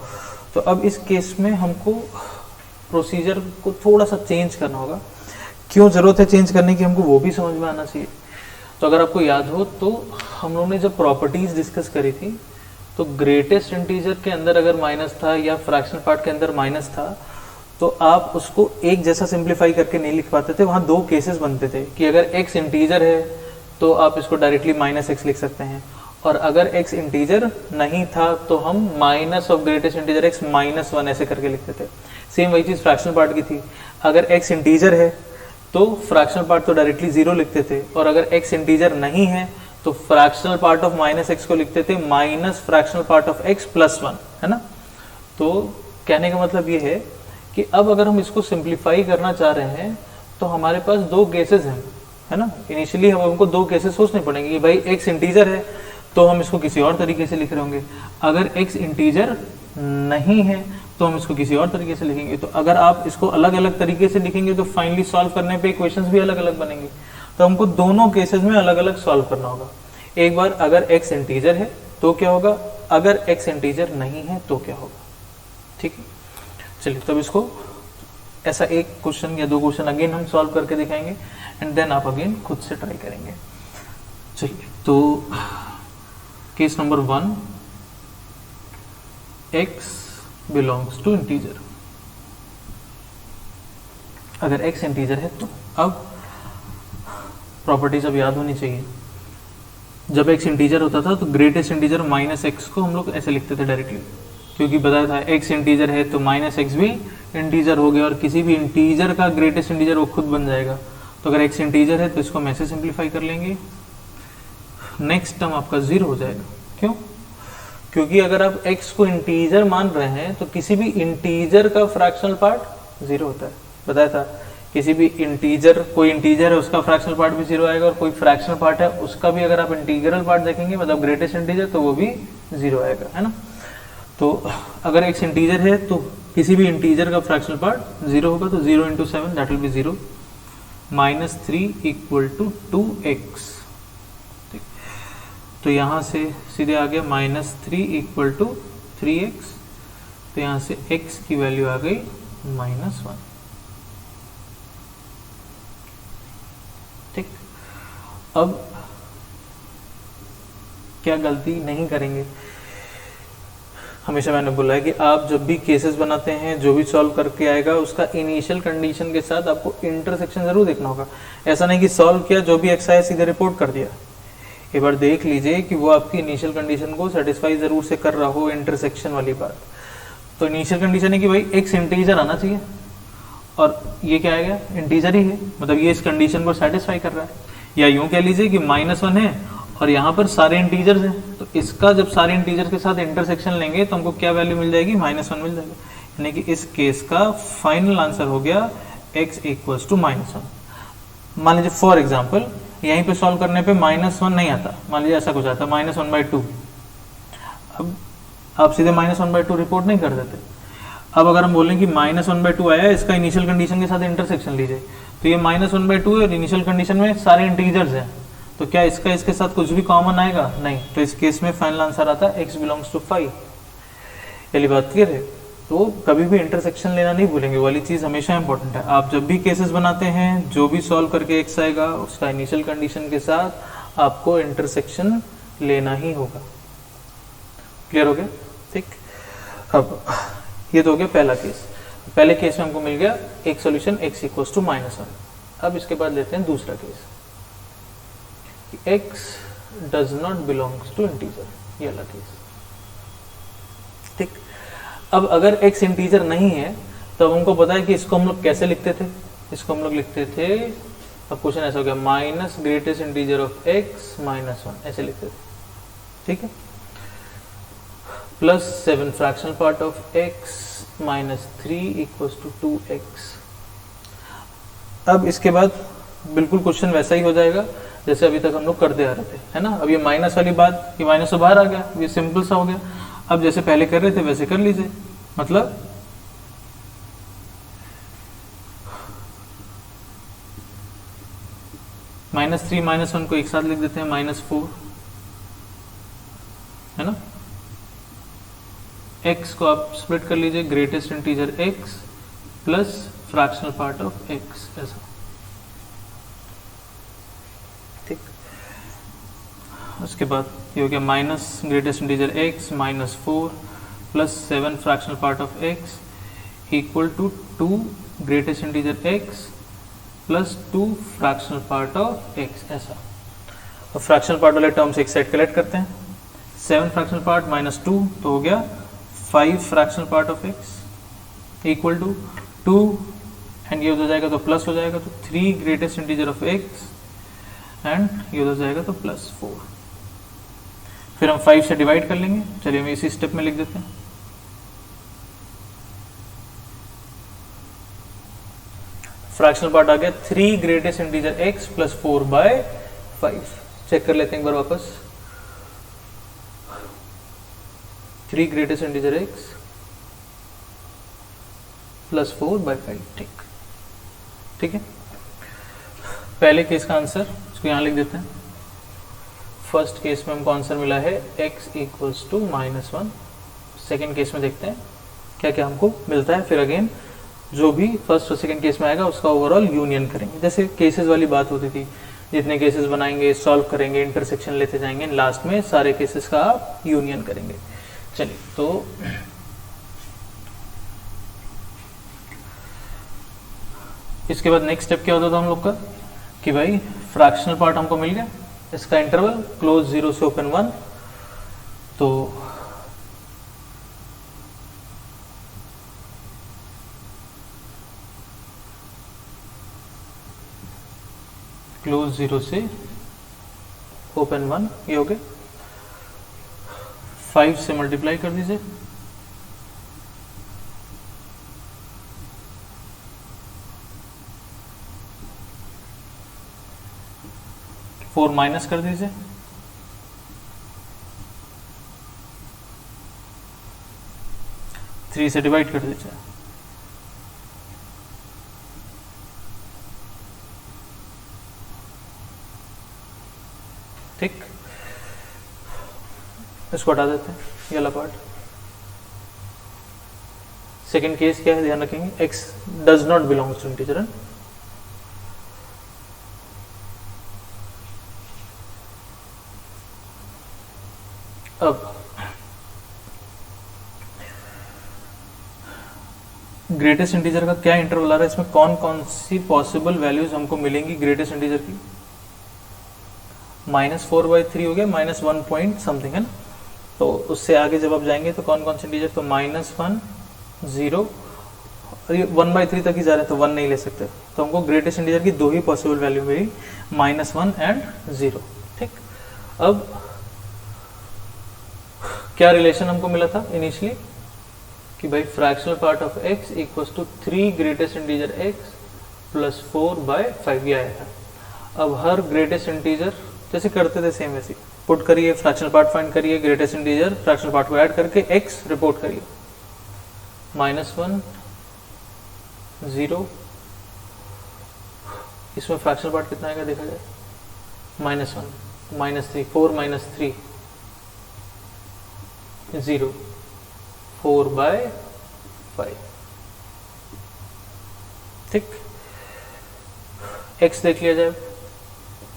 तो अब इस केस में हमको प्रोसीजर को थोड़ा सा चेंज करना होगा। क्यों जरूरत है चेंज करने की हमको वो भी समझ में आना चाहिए। तो अगर आपको याद हो तो हम लोगों ने जब प्रॉपर्टीज डिस्कस करी थी, तो ग्रेटेस्ट इंटीजर के अंदर अगर माइनस था या फ्रैक्शन पार्ट के अंदर माइनस था, तो आप उसको एक जैसा सिंप्लीफाई करके नहीं लिख पाते थे। वहाँ 2 केसेस बनते थे कि अगर x इंटीजर है तो आप इसको डायरेक्टली -x लिख सकते हैं, और अगर x इंटीजर नहीं था तो हम minus of greatest integer x -1 ऐसे करके लिखते थे। सेम वही चीज फ्रैक्शनल पार्ट की थी, अगर x इंटीजर है तो फ्रैक्शनल पार्ट तो डायरेक्टली 0 लिखते थे, और अगर x इंटीजर नहीं है तो फ्रैक्शनल पार्ट ऑफ -x को लिखते थे minus fractional part of x +1, है ना। तो कहने का मतलब ये है कि अब अगर हम इसको सिंप्लीफाई करना चाह रहे हैं तो हमारे पास 2 केसेस हैं, है ना। इनिशियली हमको 2 केसेस सोचने पड़ेंगे कि भाई x इंटीजर है तो हम इसको किसी और तरीके से लिख रहे होंगे, अगर x इंटीजर नहीं है तो हम इसको किसी और तरीके से लिखेंगे। तो अगर आप इसको अलग अलग तरीके से लिखेंगे तो फाइनली सॉल्व करने पे इक्वेशंस भी अलग अलग बनेंगे। तो हमको दोनों केसेस में अलग अलग सॉल्व करना होगा। एक बार अगर x इंटीजर है तो क्या होगा, अगर x इंटीजर नहीं है तो क्या होगा, ठीक है। चलिए तब इसको ऐसा एक क्वेश्चन या 2 क्वेश्चन अगेन हम सॉल्व करके दिखाएंगे एंड देन आप अगेन खुद से ट्राई करेंगे। चलिए तो case number 1, x belongs to integer. अगर x इंटीजर है तो अब प्रॉपर्टीज अब याद होनी चाहिए। जब x इंटीजर होता था तो ग्रेटेस्ट इंटीजर -x को हम लोग ऐसे लिखते थे डायरेक्टली, क्योंकि बताया था x इंटीजर है तो -x भी इंटीजर हो गया, और किसी भी इंटीजर का ग्रेटेस्ट इंटीजर वो खुद बन जाएगा। तो अगर x इंटीजर है तो इसको हम ऐसे सिंप्लीफाई कर लेंगे, नेक्स्ट टर्म आपका 0 हो जाएगा। क्यों? क्योंकि अगर आप x को इंटीजर मान रहे हैं तो किसी भी इंटीजर का फ्रैक्शनल पार्ट 0 होता है। बताया था किसी भी इंटीजर, कोई इंटीजर है उसका फ्रैक्शनल पार्ट भी 0 आएगा, और कोई फ्रैक्शनल पार्ट है उसका भी अगर आप इंटीग्रल पार्ट देखेंगे मतलब ग्रेटेस्ट इंटीजर तो वो भी 0 आएगा, है ना। तो अगर x इंटीजर है तो किसी भी इंटीजर का फ्रैक्शनल पार्ट 0 होगा, तो 0 × 7 दैट विल बी 0, -3 = 2x। तो यहाँ से सीधे आ गया -3 = 3x, तो यहाँ से x की वैल्यू आ गई -1। ठीक, अब क्या गलती नहीं करेंगे। हमेशा मैंने बोला है कि आप जब भी केसेस बनाते हैं, जो भी सॉल्व करके आएगा उसका इनिशियल कंडीशन के साथ आपको इंटरसेक्शन जरूर देखना होगा। ऐसा नहीं कि सॉल्व किया जो भी एक्स आया सीधे रिपोर्ट कर दिया। एक बार देख लीजिए कि वो आपकी इनिशियल कंडीशन को सेटिस्फाई जरूर से कर रहा हो, इंटरसेक्शन वाली बात। तो इनिशियल कंडीशन है कि भाई एक्स इंटीजर आना चाहिए, और ये क्या आएगा, इंटीजर ही है, मतलब ये इस कंडीशन को सेटिस्फाई कर रहा है। या यूं कह लीजिए कि -1 है और यहाँ पर सारे इंटीजर्स हैं, तो इसका जब सारे इंटीजर के साथ इंटरसेक्शन लेंगे तो हमको क्या वैल्यू मिल जाएगी, -1 मिल जाएगा। यानी कि इस केस का फाइनल आंसर हो गया x = -1। मान लीजिए फॉर एग्जाम्पल यहीं पे सॉल्व करने पे -1 नहीं आता, मान लीजिए ऐसा कुछ आता -1/2। अब आप सीधे -1/2 रिपोर्ट नहीं कर देते। अब अगर हम बोलें कि -1/2 आया, इसका इनिशियल कंडीशन के साथ इंटरसेक्शन लीजिए, तो ये -1/2 है और इनिशियल कंडीशन में सारे इंटीजर्स हैं, तो क्या इसका इसके साथ कुछ भी कॉमन आएगा, नहीं। तो इस केस में फाइनल आंसर आता है x बिलोंग्स टू 5। पहली बात क्लियर है। तो कभी भी इंटरसेक्शन लेना नहीं भूलेंगे, वाली चीज हमेशा इंपॉर्टेंट है। आप जब भी केसेस बनाते हैं, जो भी सॉल्व करके x आएगा उसका इनिशियल कंडीशन के साथ आपको इंटरसेक्शन लेना ही होगा। क्लियर हो गया, ठीक। अब ये तो हो गया पहला केस। पहले केस में हमको मिल गया एक सॉल्यूशन x = -1। अब इसके बाद लेते हैं दूसरा case, x does not belongs to integer, ये वाला केस, ठीक। अब अगर x इंटीजर नहीं है तो हमको पता है कि इसको हम लोग कैसे लिखते थे, इसको हम लोग लिखते थे, अब क्वेश्चन ऐसा हो गया minus greatest integer of x -1, ऐसे लिखते थे, ठीक है, +7 fractional part of x -3 = 2x। अब इसके बाद बिल्कुल क्वेश्चन वैसा ही हो जाएगा जैसे अभी तक हम लोग करते आ रहे थे, है ना। अब ये माइनस वाली बात, ये माइनस से बाहर आ गया, ये सिंपल सा हो गया। अब जैसे पहले कर रहे थे वैसे कर लीजिए, मतलब -3 -1 को एक साथ लिख देते हैं, -4, है ना। x को आप स्प्लिट कर लीजिए, greatest integer x plus fractional part of x, ऐसा, ठीक। उसके बाद ये हो गया minus greatest integer x -4 +7 fractional part of x = 2 greatest integer x +2 fractional part of x, ऐसा। और फ्रैक्शनल पार्ट वाले टर्म्स एक साइड कलेक्ट करते हैं, 7 फ्रैक्शनल पार्ट -2 तो हो गया 5 fractional part of x = 2, and ये हो जाएगा तो प्लस हो जाएगा, तो 3 greatest integer of x and ये हो जाएगा तो +4। फिर हम 5 से डिवाइड कर लेंगे, चलिए हम इसी स्टेप में लिख देते हैं। फ्रैक्शनल पार्ट आ गया 3 ग्रेटेस्ट इंटीजर x +4/5। चेक कर लेते हैं एक बार वापस, 3 ग्रेटेस्ट इंटीजर x +4/5, ठीक, ठीक है। पहले केस का आंसर इसको यहां लिख देते हैं। फर्स्ट केस में हमको आंसर मिला है x = -1। सेकेंड केस में देखते हैं क्या क्या हमको मिलता है, फिर अगेन जो भी फर्स्ट और सेकेंड केस में आएगा उसका ओवरऑल यूनियन करेंगे। जैसे केसेस वाली बात होती थी, जितने केसेस बनाएंगे, सॉल्व करेंगे, इंटरसेक्शन लेते जाएंगे, लास्ट में सारे केसेस का आप यूनियन करेंगे। चलिए, तो इसके बाद नेक्स्ट स्टेप क्या होता था हम लोग का कि भाई फ्रैक्शनल पार्ट हमको मिल गया, इसका इंटरवल क्लोज 0 से ओपन 1, तो क्लोज 0 से ओपन 1 ये हो गए। 5 से मल्टीप्लाई कर दीजिए, फोर माइनस कर दीजिए, थ्री से डिवाइड कर दीजिए, ठीक। इसको हटा देते हैं ये वाला पार्ट। सेकेंड केस क्या है ध्यान रखेंगे, x does not belongs to integer. अब ग्रेटेस्ट इंटीजर का क्या इंटरवल आ रहा है, इसमें कौन कौन सी पॉसिबल वैल्यूज हमको मिलेंगी ग्रेटेस्ट इंटीजर की। -4/3 हो गया, -1 पॉइंट समथिंग है ना, तो उससे आगे जब आप जाएंगे तो कौन कौन से इंटीजर, तो -1 0 और ये 1/3 तक ही जा रहे हैं तो 1 नहीं ले सकते, तो हमको ग्रेटेस्ट इंटीजर की दो ही पॉसिबल वैल्यू मिली, -1 एंड 0, ठीक। अब क्या रिलेशन हमको मिला था इनिशियली कि भाई fractional part of x equals to 3 greatest integer x plus 4/5 ये आया था। अब हर ग्रेटेस्ट इंटीजर जैसे करते थे सेम वैसे पुट करिए, फ्रैक्शनल पार्ट फाइंड करिए, ग्रेटेस्ट इंटीजर फ्रैक्शनल पार्ट को ऐड करके x रिपोर्ट करिए। -1 0, इसमें फ्रैक्शनल पार्ट कितना आएगा देखा जाए, -1 -3 4 -3 0 4/5। ठीक, x देख लिया जाए,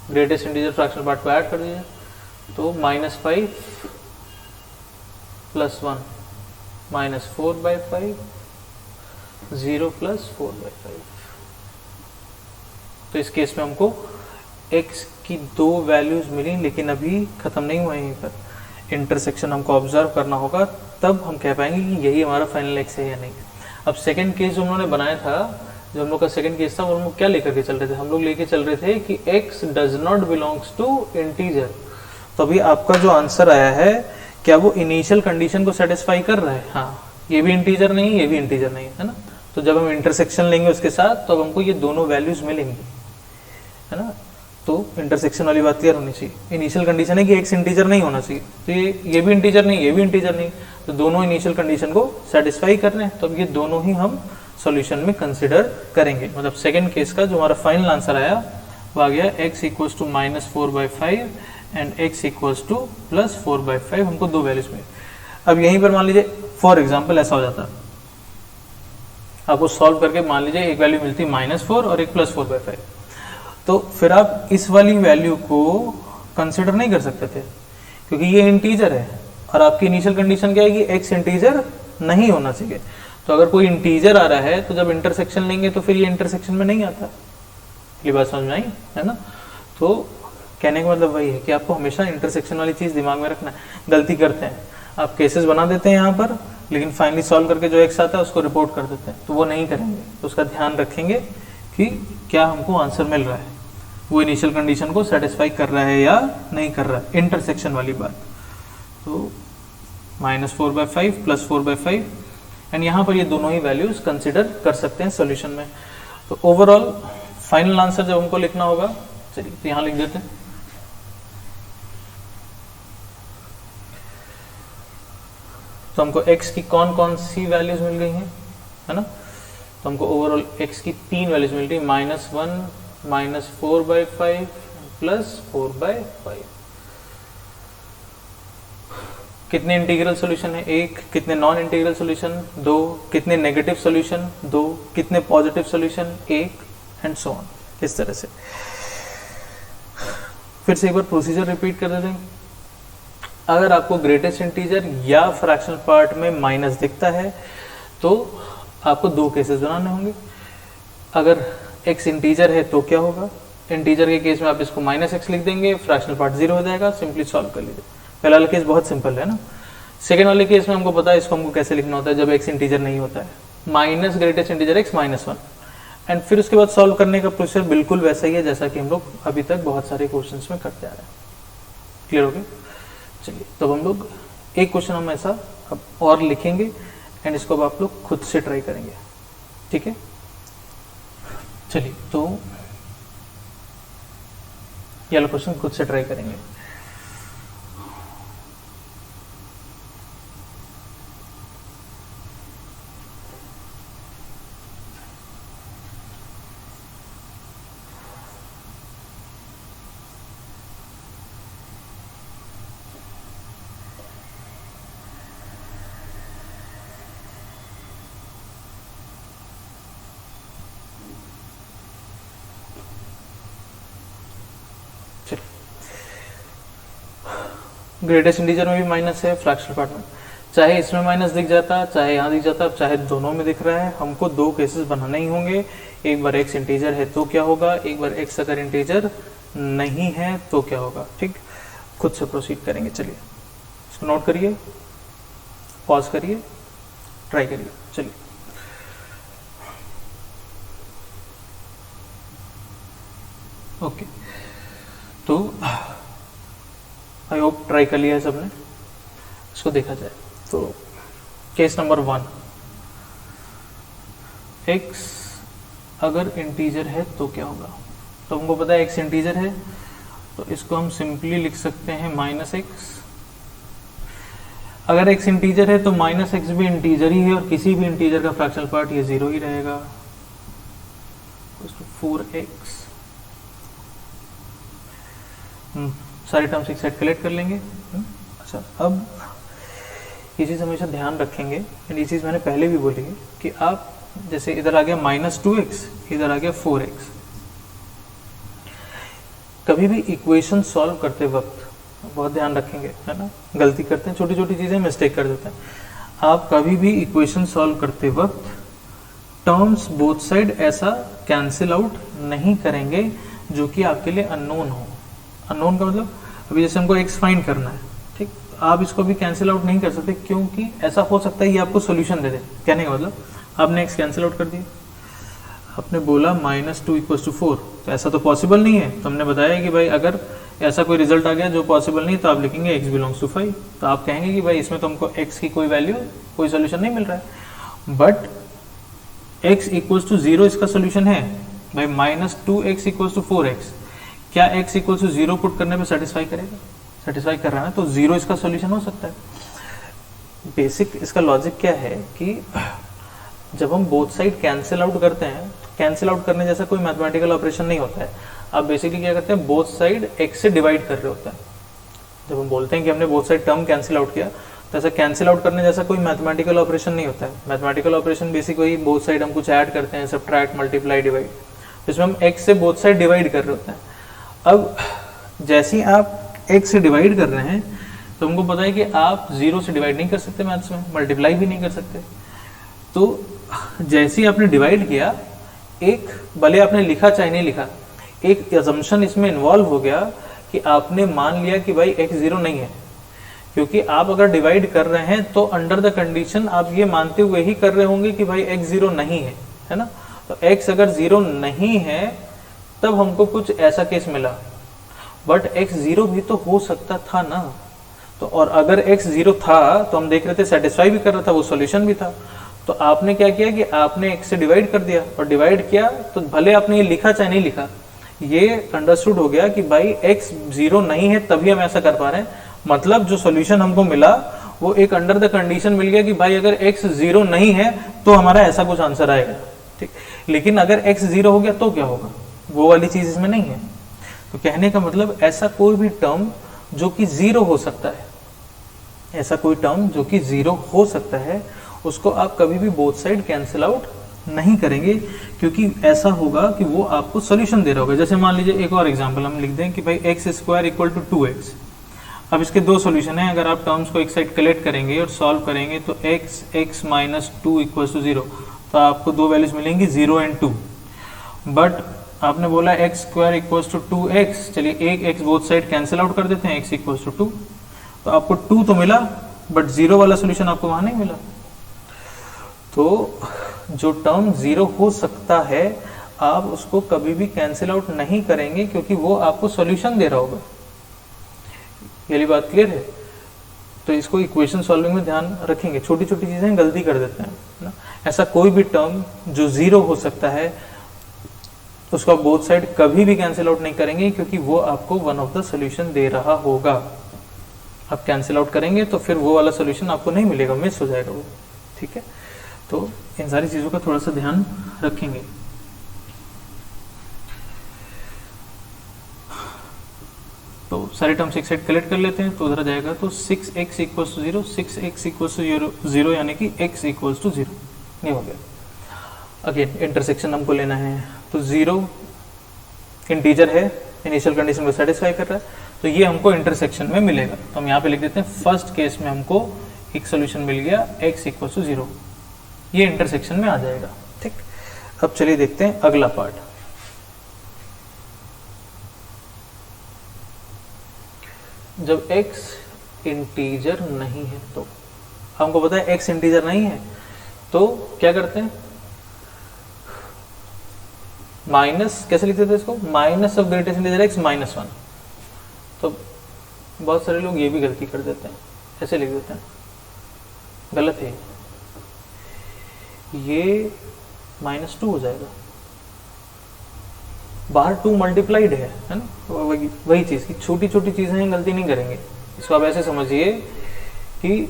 ग्रेटेस्ट इंटीजर फ्रैक्शनल पार्ट को ऐड कर दीजिए तो -5 + 1 -4/5 0 + 4/5। तो इस केस में हमको x की 2 वैल्यूज मिली, लेकिन अभी खत्म नहीं हुआ, यहीं पर इंटरसेक्शन हमको ऑब्जर्व करना होगा, तब हम कह पाएंगे कि यही हमारा फाइनल x है या नहीं। अब सेकंड केस जो उन्होंने बनाया था, जो हम लोग का सेकंड केस था, वो हम लोग क्या लेकर के चल रहे थे, हम लोग लेके चल रहे थे कि x does not belongs to integer. तो अभी आपका जो आंसर आया है, क्या वो इनिशियल कंडीशन को सेटिस्फाई कर रहा है? हाँ, ये भी इंटीजर नहीं, ये भी इंटीजर नहीं, है ना। तो जब हम इंटरसेक्शन लेंगे उसके साथ, तो हमको ये दोनों वैल्यूज मिलेंगी, है ना। तो इंटरसेक्शन वाली बात क्लियर होनी चाहिए। इनिशियल कंडीशन है कि x इंटीजर नहीं होना चाहिए, तो ये भी इंटीजर नहीं, ये भी इंटीजर नहीं, तो दोनों इनिशियल कंडीशन को सेटिस्फाई कर रहे हैं, तो अब ये दोनों ही हम सॉल्यूशन में कंसिडर करेंगे। मतलब सेकंड केस का जो हमारा फाइनल आंसर आया वो आ गया x equals to -4/5 and x equals to +4/5। हमको 2 वैल्यूज मिली। अब यहीं पर मान लीजिए फॉर एग्जाम्पल ऐसा हो जाता, आपको सॉल्व करके मान लीजिए एक वैल्यू मिलती -4 और एक +4/5, तो फिर आप इस वाली वैल्यू को कंसिडर नहीं कर सकते थे, क्योंकि ये इंटीजर है और आपकी इनिशियल कंडीशन क्या है कि x इंटीजर नहीं होना चाहिए। तो अगर कोई इंटीजर आ रहा है तो जब इंटरसेक्शन लेंगे तो फिर ये इंटरसेक्शन में नहीं आता। ये बात समझ में आई, है ना। तो कहने का मतलब वही है कि आपको हमेशा इंटरसेक्शन वाली चीज दिमाग में रखना है। गलती करते हैं, आप केसेस बना देते हैं यहाँ पर, लेकिन फाइनली सॉल्व करके जो x आता है उसको रिपोर्ट कर देते हैं, तो वो नहीं करेंगे। तो उसका ध्यान रखेंगे कि क्या हमको आंसर मिल रहा है, वो इनिशियल कंडीशन को सेटिस्फाई कर रहा है या नहीं कर रहा है, इंटरसेक्शन वाली बात। तो -4/5 +4/5, एंड यहाँ पर ये दोनों ही वैल्यूज कंसिडर कर सकते हैं सॉल्यूशन में। तो ओवरऑल फाइनल आंसर जब हमको लिखना होगा, चलिए तो यहाँ लिख देते हैं। तो हमको x की कौन कौन सी वैल्यूज मिल गई हैं, है ना। तो हमको ओवरऑल x की 3 वैल्यूज मिल रही, -1 -4/5 +4/5। कितने इंटीग्रल सॉल्यूशन है? 1। कितने नॉन इंटीग्रल सॉल्यूशन? 2। कितने नेगेटिव सॉल्यूशन? 2। कितने positive solution? 1, and so on. इस तरह से फिर से एक बार प्रोसीजर रिपीट कर देते हैं। अगर आपको ग्रेटेस्ट इंटीजर या फ्रैक्शनल पार्ट में माइनस दिखता है तो आपको 2 केसेस बनाने होंगे। अगर x इंटीजर है तो क्या होगा? इंटीजर के केस में आप इसको -x लिख देंगे, फ्रैक्शनल पार्ट 0 हो जाएगा, सिंपली सॉल्व कर लीजिए। पहला वाला केस बहुत सिंपल है ना। सेकेंड वाले केस में हमको पता है इसको हमको कैसे लिखना होता है जब x इंटीजर नहीं होता है, minus greatest integer x -1, and फिर उसके बाद सॉल्व करने का प्रोसीजर बिल्कुल वैसा ही है जैसा कि हम लोग अभी तक बहुत सारे क्वेश्चंस में करते आ रहे हैं। क्लियर हो गया? चलिए तो हम लोग एक क्वेश्चन हम ऐसा अब और लिखेंगे एंड इसको अब आप लोग खुद से ट्राई करेंगे, ठीक है। चलिए तो ये वाला क्वेश्चन खुद से ट्राई करेंगे। ग्रेटेस्ट इंटीजर में भी माइनस है, फ्रैक्शनल पार्ट में चाहे इसमें माइनस दिख जाता, चाहे यहाँ दिख जाता, चाहे दोनों में दिख रहा है, हमको 2 केसेस बनाने ही होंगे। एक बार x इंटीजर है तो क्या होगा, एक बार x अगर इंटीजर नहीं है तो क्या होगा। ठीक, खुद से प्रोसीड करेंगे। चलिए इसको नोट करिए, पॉज करिए, ट्राई करिए। चलिए ओके, तो आई होप ट्राई कर लिया है सबने। इसको देखा जाए तो केस नंबर 1, x अगर इंटीजर है तो क्या होगा। तो हमको पता है x इंटीजर है, तो इसको हम सिंपली लिख सकते हैं -x। अगर x इंटीजर है तो -x भी इंटीजर ही है, और किसी भी इंटीजर का फ्रैक्शनल पार्ट ये 0 ही रहेगा। 4x सारे टर्म्स एक साइड कलेक्ट कर लेंगे। अच्छा, अब ये चीज़ हमेशा ध्यान रखेंगे, एंड ये चीज़ मैंने पहले भी बोली है कि आप जैसे इधर आ गया -2x, इधर आ गया 4x, कभी भी इक्वेशन सॉल्व करते वक्त बहुत ध्यान रखेंगे, है ना। गलती करते हैं, छोटी छोटी चीज़ें मिस्टेक कर देते हैं। आप कभी भी इक्वेशन सॉल्व करते वक्त टर्म्स बोथ साइड ऐसा कैंसिल आउट नहीं करेंगे जो कि आपके लिए अननोन हो। अननोन का मतलब अभी जैसे हमको x फाइंड करना है, ठीक, आप इसको भी कैंसिल आउट नहीं कर सकते, क्योंकि ऐसा हो सकता है ये आपको सोल्यूशन दे दे। कहने का मतलब आपने x कैंसिल आउट कर दिया, आपने बोला -2 = 4, तो ऐसा तो पॉसिबल नहीं है। तो हमने बताया कि भाई अगर ऐसा कोई रिजल्ट आ गया जो पॉसिबल नहीं, तो आप लिखेंगे x बिलोंग्स टू 5। तो आप कहेंगे कि भाई इसमें तो हमको x की कोई वैल्यू, कोई सोल्यूशन नहीं मिल रहा है, बट x = 0 इसका सोल्यूशन है। भाई -2x = 4x, क्या x = 0 पुट करने पे सेटिस्फाई करेगा? सेटिस्फाई कर रहा है, तो 0 इसका सोल्यूशन हो सकता है। बेसिक इसका लॉजिक क्या है कि जब हम बोथ साइड कैंसिल आउट करते हैं, कैंसिल आउट करने जैसा कोई मैथमेटिकल ऑपरेशन नहीं होता है। आप बेसिकली क्या करते हैं, बोथ साइड x से डिवाइड कर रहे होते हैं। जब हम बोलते हैं कि हमने both side term cancel out किया, तो ऐसा कैंसिल आउट करने जैसा कोई मैथमेटिकल ऑपरेशन नहीं होता है। मैथमेटिकल ऑपरेशन बेसिक वही, बोथ साइड हम कुछ ऐड करते हैं, सब्ट्रैक्ट, मल्टीप्लाई, डिवाइड, इसमें हम x से बोथ साइड डिवाइड कर रहे होते हैं। अब जैसे ही आप x से डिवाइड कर रहे हैं, तो हमको पता है कि आप 0 से डिवाइड नहीं कर सकते मैथ्स में, मल्टीप्लाई भी नहीं कर सकते। तो जैसे ही आपने डिवाइड किया, एक भले आपने लिखा चाहे नहीं लिखा, एक अजम्पशन इसमें इन्वॉल्व हो गया कि आपने मान लिया कि भाई x 0 नहीं है। क्योंकि आप अगर डिवाइड कर रहे हैं तो अंडर द कंडीशन आप ये मानते हुए ही कर रहे होंगे कि भाई x 0 नहीं है ना। तो x अगर 0 नहीं है तब हमको कुछ ऐसा केस मिला, बट x 0 भी तो हो सकता था ना। तो और अगर x 0 था तो हम देख रहे थे सेटिस्फाई भी कर रहा था, वो सॉल्यूशन भी था। तो आपने क्या किया कि आपने x से डिवाइड कर दिया, और डिवाइड किया तो भले आपने ये लिखा चाहे नहीं लिखा, ये अंडरस्टूड हो गया कि भाई x 0 नहीं है तभी हम ऐसा कर पा रहे हैं। मतलब जो सॉल्यूशन हमको मिला वो एक अंडर द कंडीशन मिल गया कि भाई अगर x 0 नहीं है तो हमारा ऐसा कुछ आंसर आएगा, ठीक। लेकिन अगर x 0 हो गया तो क्या होगा, वो वाली चीज इसमें नहीं है। तो कहने का मतलब ऐसा कोई भी टर्म जो कि 0 हो सकता है, ऐसा कोई टर्म जो कि 0 हो सकता है, उसको आप कभी भी बोथ साइड कैंसिल आउट नहीं करेंगे, क्योंकि ऐसा होगा कि वो आपको सॉल्यूशन दे रहा होगा। जैसे मान लीजिए एक और एग्जांपल हम लिख दें कि भाई x² = 2x। अब इसके दो सॉल्यूशन हैं। अगर आप टर्म्स को एक साइड कलेक्ट करेंगे और सॉल्व करेंगे तो x - 2 = 0, तो आपको दो वैल्यूज मिलेंगी 0 और 2। बट आपने बोला x² = 2x, चलिए एक x both side cancel out कर देते हैं, x = 2, तो आपको 2 तो मिला, बट 0 वाला सॉल्यूशन आपको वहां नहीं मिला। तो जो टर्म 0 हो सकता है आप उसको कभी भी कैंसिल आउट नहीं करेंगे, क्योंकि वो आपको सॉल्यूशन दे रहा होगा। ये बात क्लियर है? तो इसको इक्वेशन सॉल्विंग में ध्यान रखेंगे, छोटी छोटी चीजें गलती कर देते हैं ना। ऐसा कोई भी टर्म जो 0 हो सकता है उसको आप बोथ साइड कभी भी कैंसिल आउट नहीं करेंगे, क्योंकि वो आपको वन ऑफ द सॉल्यूशन दे रहा होगा। आप कैंसिल आउट करेंगे तो फिर वो वाला सॉल्यूशन आपको नहीं मिलेगा, मिस हो जाएगा वो, ठीक है। तो इन सारी चीजों का थोड़ा सा ध्यान रखेंगे। तो सारे टर्म्स एक साइड कलेक्ट कर लेते हैं, तो उधर जाएगा तो 6x = 0, 6x = 0 यानी कि x = 0, ये हो गया। अगेन इंटरसेक्शन हमको लेना है, तो 0 इंटीजर है, इनिशियल कंडीशन को सेटिस्फाई कर रहा है, तो ये हमको इंटरसेक्शन में मिलेगा। तो हम यहाँ पे लिख देते हैं फर्स्ट केस में हमको एक सोल्यूशन मिल गया x = 0, ये इंटरसेक्शन में आ जाएगा, ठीक। अब चलिए देखते हैं अगला पार्ट। जब x इंटीजर नहीं है, तो हमको पता है x इंटीजर नहीं है, तो क्या करते हैं, माइनस कैसे लिखते थे इसको, minus of greatest integer x -1। तो बहुत सारे लोग ये भी गलती कर देते हैं, ऐसे लिख देते हैं, गलत है ये -2 हो जाएगा, बाहर 2 मल्टीप्लाइड है ना, वही चीज की छोटी छोटी चीजें गलती नहीं करेंगे। इसको आप ऐसे समझिए कि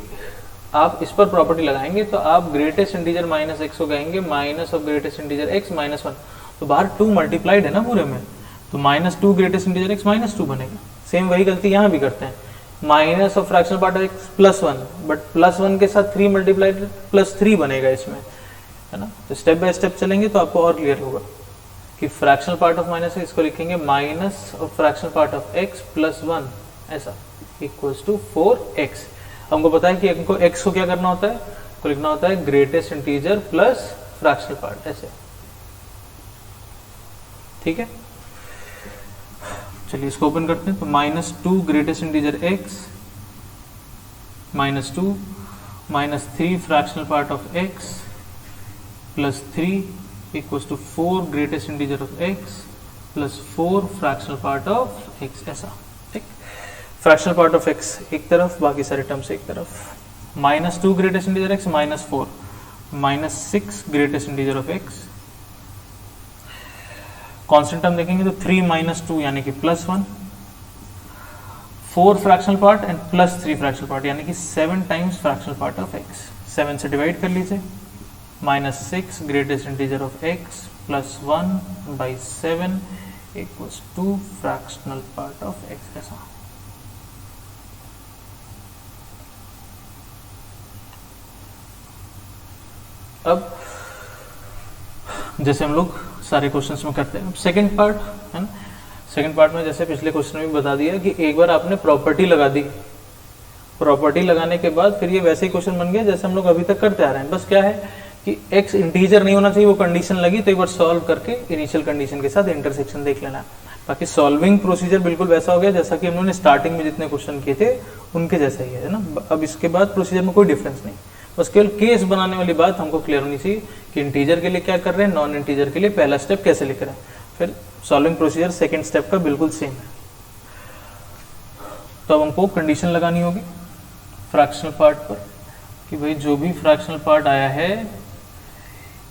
आप इस पर प्रॉपर्टी लगाएंगे तो आप ग्रेटेस्ट इंटीजर -x को कहेंगे minus of greatest integer x -1, तो बाहर 2 मल्टीप्लाइड है ना पूरे में, तो -2 ग्रेटेस्ट इंटीजर x -2 बनेगा। सेम वही गलती यहाँ भी करते हैं, minus of fractional part of x +1, but +1 के साथ 3 मल्टीप्लाइड +3 बनेगा इसमें, है ना। तो स्टेप बाय स्टेप चलेंगे तो आपको और क्लियर होगा कि फ्रैक्शनल पार्ट ऑफ माइनस इसको लिखेंगे minus of fractional part of x +1 ऐसा इक्वल्स टू 4x। हमको पता है कि हमको x को क्या करना होता है, को लिखना होता है greatest integer plus fractional part ऐसे, ठीक है। चलिए इसको ओपन करते हैं, तो -2 greatest integer x -2 -3 fractional part of x +3 equals to 4 greatest integer of x +4 fractional part of x ऐसा, ठीक। फ्रैक्शनल पार्ट ऑफ x एक तरफ, बाकी सारे टर्म्स एक तरफ, -2 greatest integer x -4 -6 greatest integer of x, constant term देखेंगे तो 3 - 2 यानी कि +1, 4 fractional part and +3 fractional part यानी कि 7 times fractional part of x, 7 से डिवाइड कर लीजिए, -6 greatest integer of x +1/7 equals to fractional part of x ऐसा। अब जैसे हम लोग सारे क्वेश्चंस में करते हैं, सेकंड पार्ट है ना, सेकंड पार्ट में जैसे पिछले क्वेश्चन में भी बता दिया कि एक बार आपने प्रॉपर्टी लगा दी, प्रॉपर्टी लगाने के बाद फिर ये वैसे ही क्वेश्चन बन गया जैसे हम लोग अभी तक करते आ रहे हैं। बस क्या है कि x इंटीजर नहीं होना चाहिए, वो कंडीशन लगी तो एक बार सॉल्व करके इनिशियल कंडीशन के साथ इंटरसेक्शन देख लेना। बाकी सॉल्विंग प्रोसीजर बिल्कुल वैसा हो गया जैसा कि हम लोगों ने स्टार्टिंग में जितने क्वेश्चन किए थे उनके जैसा ही है ना। अब इसके बाद प्रोसीजर में कोई डिफरेंस नहीं, बस केवल केस बनाने वाली बात हमको क्लियर होनी चाहिए कि इंटीजर के लिए क्या कर रहे हैं, नॉन इंटीजर के लिए पहला स्टेप कैसे लिख रहे हैं, फिर सॉल्विंग प्रोसीजर सेकंड स्टेप का बिल्कुल सेम है। तो अब हमको कंडीशन लगानी होगी फ्रैक्शनल पार्ट पर कि भाई जो भी फ्रैक्शनल पार्ट आया है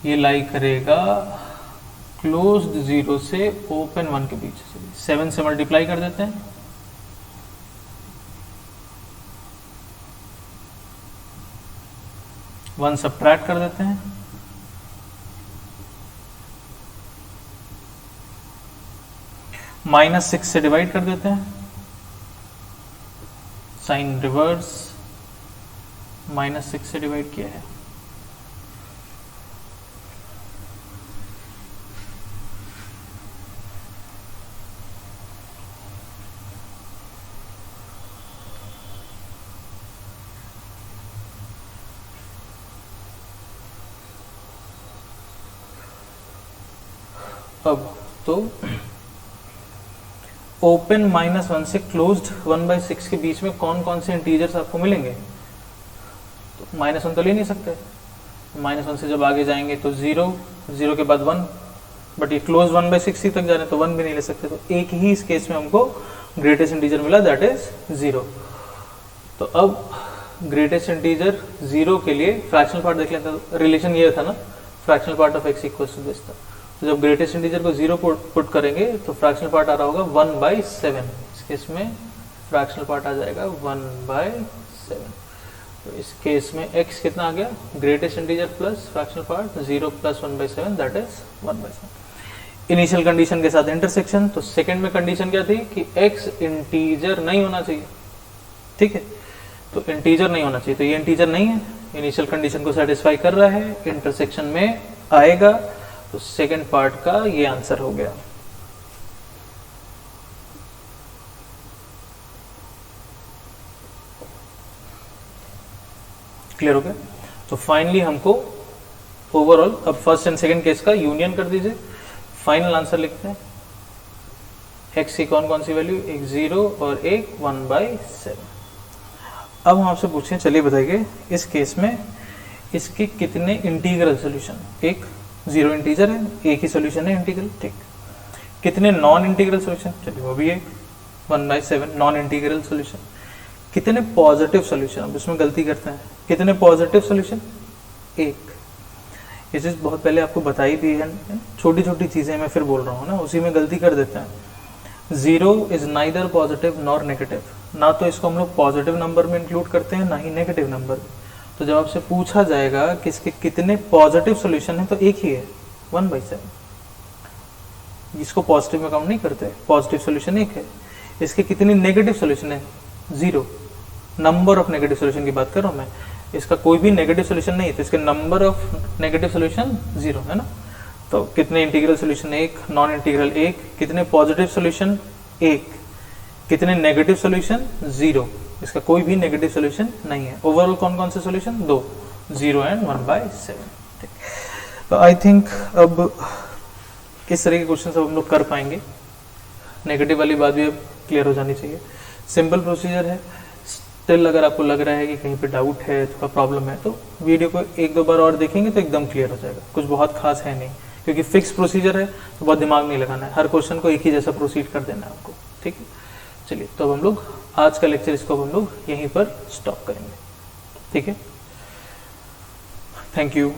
ये लाई करेगा क्लोज्ड 0 से ओपन 1 के बीच। 7 से मल्टीप्लाई कर देते हैं, वन सब्ट्रैक्ट कर देते हैं, -6 से डिवाइड कर देते हैं, साइन रिवर्स, -6 से डिवाइड किया है, अब तो ओपन -1 से क्लोज्ड 1/6 के बीच में कौन कौन से इंटीजर्स आपको मिलेंगे, तो -1 तो ले नहीं सकते, -1 से जब आगे जाएंगे तो 0, 0 के बाद 1, बट ये क्लोज 1/6 ही तक जा रहे हैं तो 1 भी नहीं ले सकते, तो एक ही इस केस में हमको ग्रेटेस्ट इंटीजर मिला दैट इज 0। तो अब ग्रेटेस्ट इंटीजर 0 के लिए फ्रैक्शनल पार्ट देख लेते हैं, रिलेशन ये था ना fractional part of x equals to this था, तो जब ग्रेटेस्ट इंटीजर को 0 पुट करेंगे तो फ्रैक्शनल पार्ट आ रहा होगा 1/7, इस केस में फ्रैक्शनल पार्ट आ जाएगा 1/7। तो इस केस में x कितना आ गया, greatest integer plus fractional part 0 + 1/7 that is 1/7। Initial condition के साथ इंटरसेक्शन, तो सेकंड में कंडीशन क्या थी कि x इंटीजर नहीं होना चाहिए, ठीक है, तो इंटीजर नहीं होना चाहिए, तो ये इंटीजर नहीं है, इनिशियल कंडीशन को सेटिस्फाई कर रहा है, इंटरसेक्शन में आएगा, तो सेकंड पार्ट का ये आंसर हो गया। क्लियर हो गया। तो फाइनली हमको ओवरऑल अब फर्स्ट एंड सेकंड केस का यूनियन कर दीजिए, फाइनल आंसर लिखते हैं। x की कौन कौन सी वैल्यू, एक 0 और एक 1/7। अब हम आपसे पूछें, चलिए बताइए इस केस में इसके कितने इंटीग्रल सोल्यूशन, एक 0 इंटीजर है, एक ही सोल्यूशन है इंटीग्रल, ठीक, कितने नॉन इंटीग्रल सोल्यूशन, चलिए वो भी एक, 1/7 नॉन इंटीग्रल सोल्यूशन। कितने पॉजिटिव सोल्यूशन, अब इसमें गलती करते हैं, कितने पॉजिटिव सोल्यूशन, एक। ये चीज बहुत पहले आपको बताई भी है, छोटी छोटी चीजें मैं फिर बोल रहा हूँ ना, उसी में गलती कर देते हैं। 0 is neither positive nor negative, ना तो इसको हम लोग पॉजिटिव नंबर में इंक्लूड करते हैं ना ही नेगेटिव नंबर। तो जब आपसे पूछा जाएगा कि इसके कितने पॉजिटिव सोल्यूशन है तो एक ही है 1/7, इसको पॉजिटिव में काउंट नहीं करते, पॉजिटिव सोल्यूशन एक है। इसके कितने नेगेटिव सोल्यूशन है, 0, नंबर ऑफ नेगेटिव सोल्यूशन की बात कर रहा हूं मैं, इसका कोई भी नेगेटिव सोल्यूशन नहीं है तो इसके नंबर ऑफ नेगेटिव सोल्यूशन 0 है ना। तो कितने इंटीग्रल सोल्यूशन, एक, नॉन इंटीग्रल एक, कितने पॉजिटिव सोल्यूशन, एक, कितने नेगेटिव सोल्यूशन, 0, इसका कोई भी नेगेटिव सोल्यूशन नहीं है। ओवरऑल कौन कौन से सोल्यूशन, 2, 0 एंड 1/7। तो आई थिंक अब किस तरह के क्वेश्चन सब हम लोग कर पाएंगे, नेगेटिव वाली बात भी अब क्लियर हो जानी चाहिए। सिंपल प्रोसीजर है। स्टिल अगर आपको लग रहा है कि कहीं पे डाउट है, थोड़ा प्रॉब्लम है, तो वीडियो को 1-2 बार और देखेंगे तो एकदम क्लियर हो जाएगा। कुछ बहुत खास है नहीं, क्योंकि फिक्स प्रोसीजर है तो बहुत दिमाग नहीं लगाना है, हर क्वेश्चन को एक ही जैसा प्रोसीड कर देना है आपको, ठीक है। चलिए, तो अब हम लोग आज का लेक्चर इसको हम लोग यहीं पर स्टॉप करेंगे, ठीक है। Thank you.